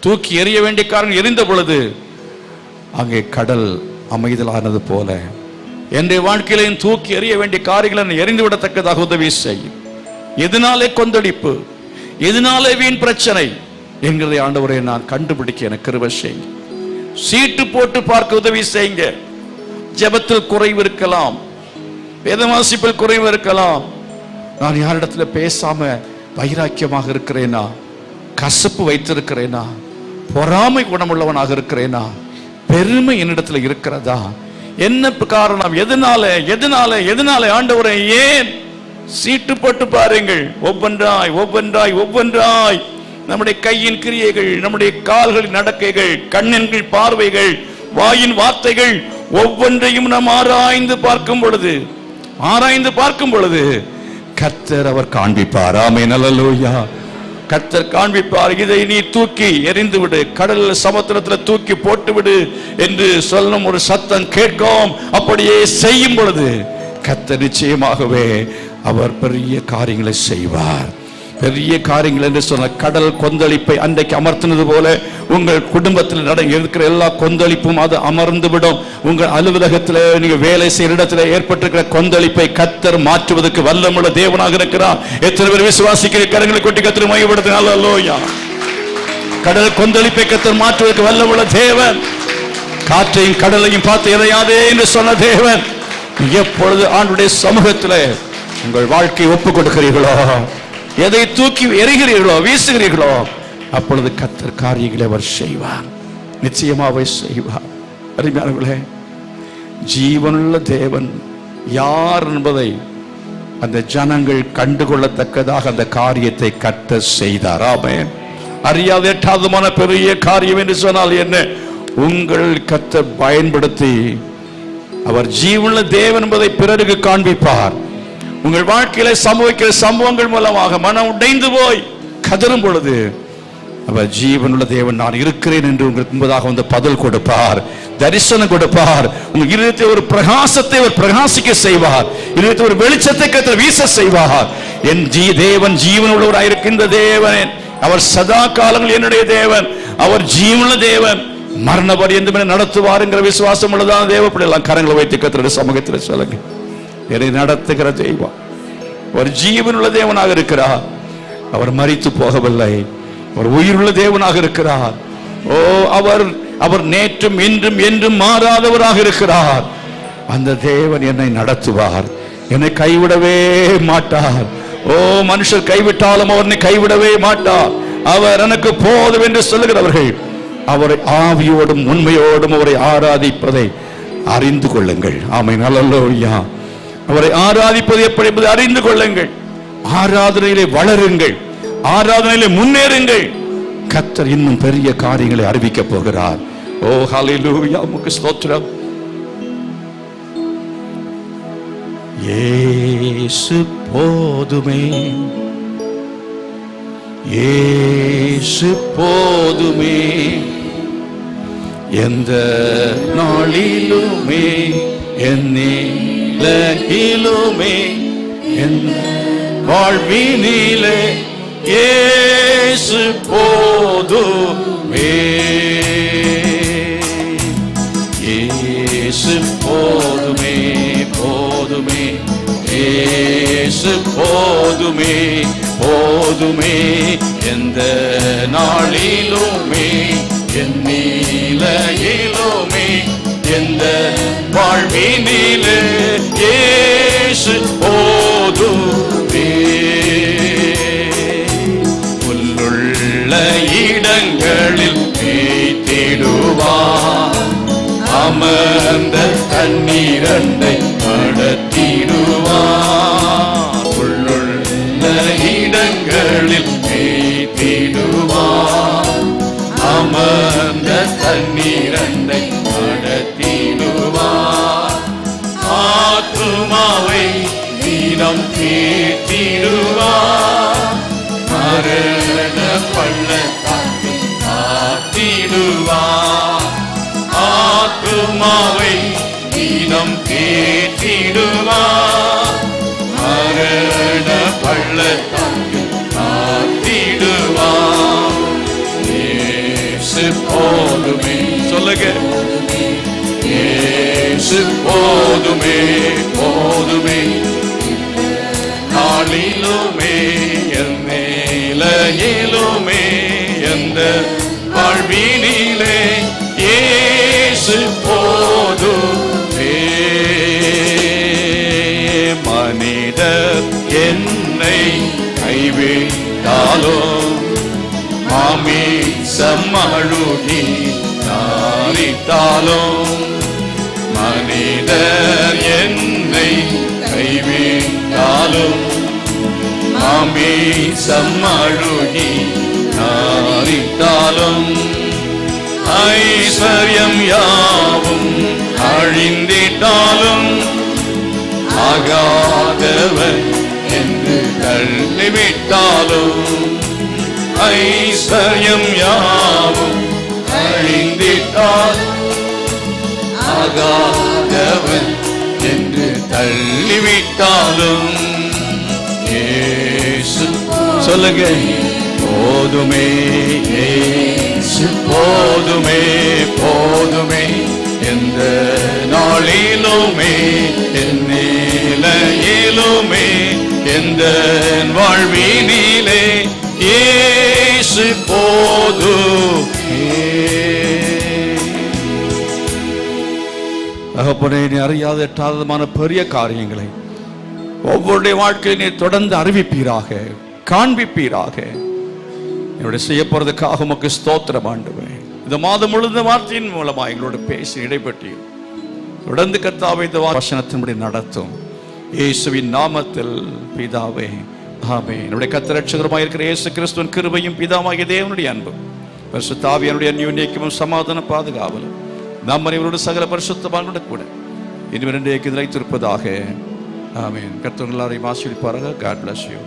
தூக்கி எறிய வேண்டிய காரியங்கள் எரிந்த பொழுது அங்கே கடல் அமைதலானது போல என்னுடைய வாழ்க்கையிலையும் தூக்கி எறிய வேண்டிய காரியங்களை எரிந்து விடத்தக்கதாக உதவி செய்யும். எதனாலே கொந்தளிப்பு, எதனாலே வீண் பிரச்சனை என்கிறதை ஆண்டவரை நான் கண்டுபிடிக்க எனக்கு கிருபை செய்யுங்க. சீட்டு போட்டு பார்க்க உதவி செய்யுங்க. ஜெபத்தில் குறைவு இருக்கலாம், வேதவாசிப்பில் குறைவு இருக்கலாம். நான் யாரிடத்துல பேசாம வைராக்கியமாக இருக்கிறேனா, கசப்பு வைத்திருக்கிறேனா, பொறாமை குணமுள்ளவனாக இருக்கிறேனா, பெருமை என்னிடத்துல இருக்கிறதா, என்ன காரணம், எதனால ஆண்டவரை ஏன்? சீட்டு போட்டு பாருங்கள். ஒவ்வொன்றாய் நம்முடைய கையின் கிரியைகள், நம்முடைய கால்களின் நடக்கைகள், கண்ணின் பார்வைகள், வாயின் வார்த்தைகள் ஒவ்வொன்றையும் நாம் ஆராய்ந்து பார்க்கும் பொழுது கர்த்தர் அவர் காண்பிப்பார். ஆமென், அல்லேலூயா. கர்த்தர் காண்பிப்பார். இதை நீ தூக்கி எறிந்து விடு, கடல் சமுத்திரத்தில் தூக்கி போட்டு விடு என்று சொல்லும் ஒரு சத்தம் கேட்கும். அப்படியே செய்யும் பொழுது கர்த்தர் நிச்சயமாகவே அவர் பெரிய காரியங்களை செய்வார். பெரிய காரியங்கள் என்று சொன்ன கடல் கொந்தளிப்பை அன்றைக்கு அமர்த்தினது போல உங்கள் குடும்பத்தில் இருக்கிற எல்லா கொந்தளிப்பும் அது அமர்ந்து விடும். உங்கள் அலுவலகத்தில் நீங்க வேலை செய்கிற இடத்துல ஏற்பட்டிருக்கிற கொந்தளிப்பை கர்த்தர் மாற்றுவதற்கு வல்லமுள்ள தேவனாக இருக்கிறார். எத்தனை பேர் விசுவாசிக்கிற கரங்களை கொட்டி கர்த்தர் மையப்படுத்தினார். அல்லேலூயா. கடல் கொந்தளிப்பை கர்த்தர் மாற்றுவதற்கு வல்லமுள்ள தேவன். காற்றையும் கடலையும் பார்த்து எதையாதே என்று சொன்ன தேவன். எப்பொழுது ஆண்டுடைய சமூகத்தில் உங்கள் வாழ்க்கையை ஒப்புக் கொடுக்கிறீர்களோ, எதை தூக்கி எறிகிறீர்களோ, வீசுகிறீர்களோ, அப்பொழுது கர்த்தர் காரியங்களை அவர் செய்வார். நிச்சயமாகவே செய்வார். அருமையானவர்களே, ஜீவனுள்ள தேவன் யார் என்பதை அந்த ஜனங்கள் கண்டுகொள்ளத்தக்கதாக அந்த காரியத்தை கர்த்தர் செய்தார். ஆமென். அறியாத எட்டாதமான பெரிய காரியம் என்று சொன்னால் என்ன? உங்கள் கர்த்தர் பயன்படுத்தி அவர் ஜீவனுள்ள தேவன் என்பதை பிறருக்கு காண்பிப்பார். உங்கள் வாழ்க்கையில சம்பவிக்கிற சம்பவங்கள் மூலமாக மனம் உடைந்து போய் கதறும் பொழுது அவர் ஜீவனுள்ள தேவன் நான் இருக்கிறேன் என்று உங்களுக்கு முன்பதாக வந்து பதில் கொடுப்பார், தரிசனம் கொடுப்பார். உங்கள் இருதயத்தை ஒரு பிரகாசத்தை அவர் பிரகாசிக்க செய்வார். இருதயத்தை ஒரு வெளிச்சத்தை கர்த்தர் வீச செய்வார். என் தேவன் ஜீவன் உள்ளவராயிருக்கின்ற தேவன், அவர் சதா காலங்கள் என்னுடைய தேவன், அவர் ஜீவனுள்ள தேவன், மரண பரியந்தம் நடத்துவார் என்கிற விசுவாசம் உள்ளதான தேவ பிள்ளைகள் கரங்களை வைத்து கர்த்தருடைய சமூகத்தில் சொல்லுங்க. என்னை நடத்துகிற தெய்வம் ஒரு ஜீவனுள்ள தேவனாக இருக்கிறார். அவர் மரித்து போகவில்லை, அவர் உயிருள்ள தேவனாக இருக்கிறார். ஓ, அவர் நேற்றும் இன்றும் என்றும் மாறாதவராக இருக்கிறார். அந்த தேவன் என்னை நடத்துவார், என்னை கைவிடவே மாட்டார். ஓ, மனுஷர் கைவிட்டாலும் அவர் என்னை கைவிடவே மாட்டார். அவர் எனக்கு போதும் என்று சொல்லுகிறவர்கள் அவரை ஆவியோடும் உண்மையோடும் அவரை ஆராதிப்பதை அறிந்து கொள்ளுங்கள். ஆமென், அல்லேலூயா. அவரை ஆராதிப்பது எப்படி என்பதை அறிந்து கொள்ளுங்கள். ஆராதனையிலே வளருங்கள், ஆராதனையிலே முன்னேறுங்கள். கர்த்தர் இன்னும் பெரிய காரியங்களை அறிவிக்க போகிறார். ஓ ஹல்லேலூயா, உமக்கு ஸ்தோத்திரம். இயேசு போதுமே, இயேசு போதுமே, எந்த நாளிலுமே என்னிலுமே என் வாழ்வினிலே இயேசு போதுமே, இயேசு போதுமே, போதுமே, இயேசு போதுமே, போதுமே, எந்த நாளிலுமே என்னிலுமே எந்த வாழ்வினிலே இயேசு போதுமே. புல்லுள்ள இடங்களில் மேய்த்திடுவார், அமர்ந்த தண்ணீரண்டை நடத்திடுவார். உள்ளுள்ள இடங்களில் மேய்த்திடுவார். அமர்ந்த தண்ணீரண்டை நடத்திடுவார். ஆத்துமாவை தீனம் தீர்த்திடுவார். மரண பள்ளத்தாக்கில் காத்திடுவார். ஆத்துமாவை தீனம் தீர்த்திடுவார். மரண பள்ளத்தாக்கில் காத்திடுவார். இயேசு போதுமே, சொல்லுங்க, இயேசு போதுமே, போதுமே. நாளிலுமே என் மேலையிலுமே எந்த வாழ்வினிலே இயேசு போதுமே. மனிதர் என்னை கைவிட்டாலும் மாமிசம் அழுகி நாரித்தாலும், மனிதர் என்னை கைவிட்டாலும் மாமிசம் அழுகி நாரித்தாலும், ஐஸ்வர்யம் யாவும் அழிந்திட்டாலும் ஆகாதவன் என்று தள்ளிவிட்டாலும், ஐஸ்வர்யம் யாவும் அழிந்திட்டால் ஆகாதவன் என்று தள்ளிவிட்டாலும் இயேசு, சொல்லுங்க, போதுமே, இயேசு போதுமே, போதுமே. எந்த நாளிலுமே என் நிலையிலுமே எந்த வாழ்வினிலே இயேசு போதுமே. தகப்பனே, நீ அறியாத எட்டாதமான பெரிய காரியங்களை ஒவ்வொருடைய வாழ்க்கையில் நீ தொடர்ந்து அறிவிப்பீராக, காண்பிப்பீராக. என்னுடைய செய்ய போறதுக்காக உமக்கு ஸ்தோத்திரம் ஆண்டவரே. இந்த மாதம் முழுந்த வார்த்தையின் மூலமா எங்களோட பேசி இடைப்பட்டு தொடர்ந்து கர்த்தாவே இந்த வசனத்தின்படி நடத்தும் இயேசுவின் நாமத்தில் பிதாவே, ஆமென். என்னுடைய கர்த்தர் ரட்சகருமாய் இருக்கிற இயேசு கிறிஸ்துவின் கிருபையும் பிதாவாகிய தேவனுடைய அன்பும் பரிசுத்த ஆவியானவருடைய அந்யோன்யமும் சமாதான பாதுகாவலும் நாம் அனைவரோடு சகல பரிசுத்தவான்களுடன் கூட இனிவரண்டே நிலைத்திருப்பதாக. ஆமென். கர்த்தர் எல்லாரையும் ஆசீர்வதிப்பாராக. God bless you.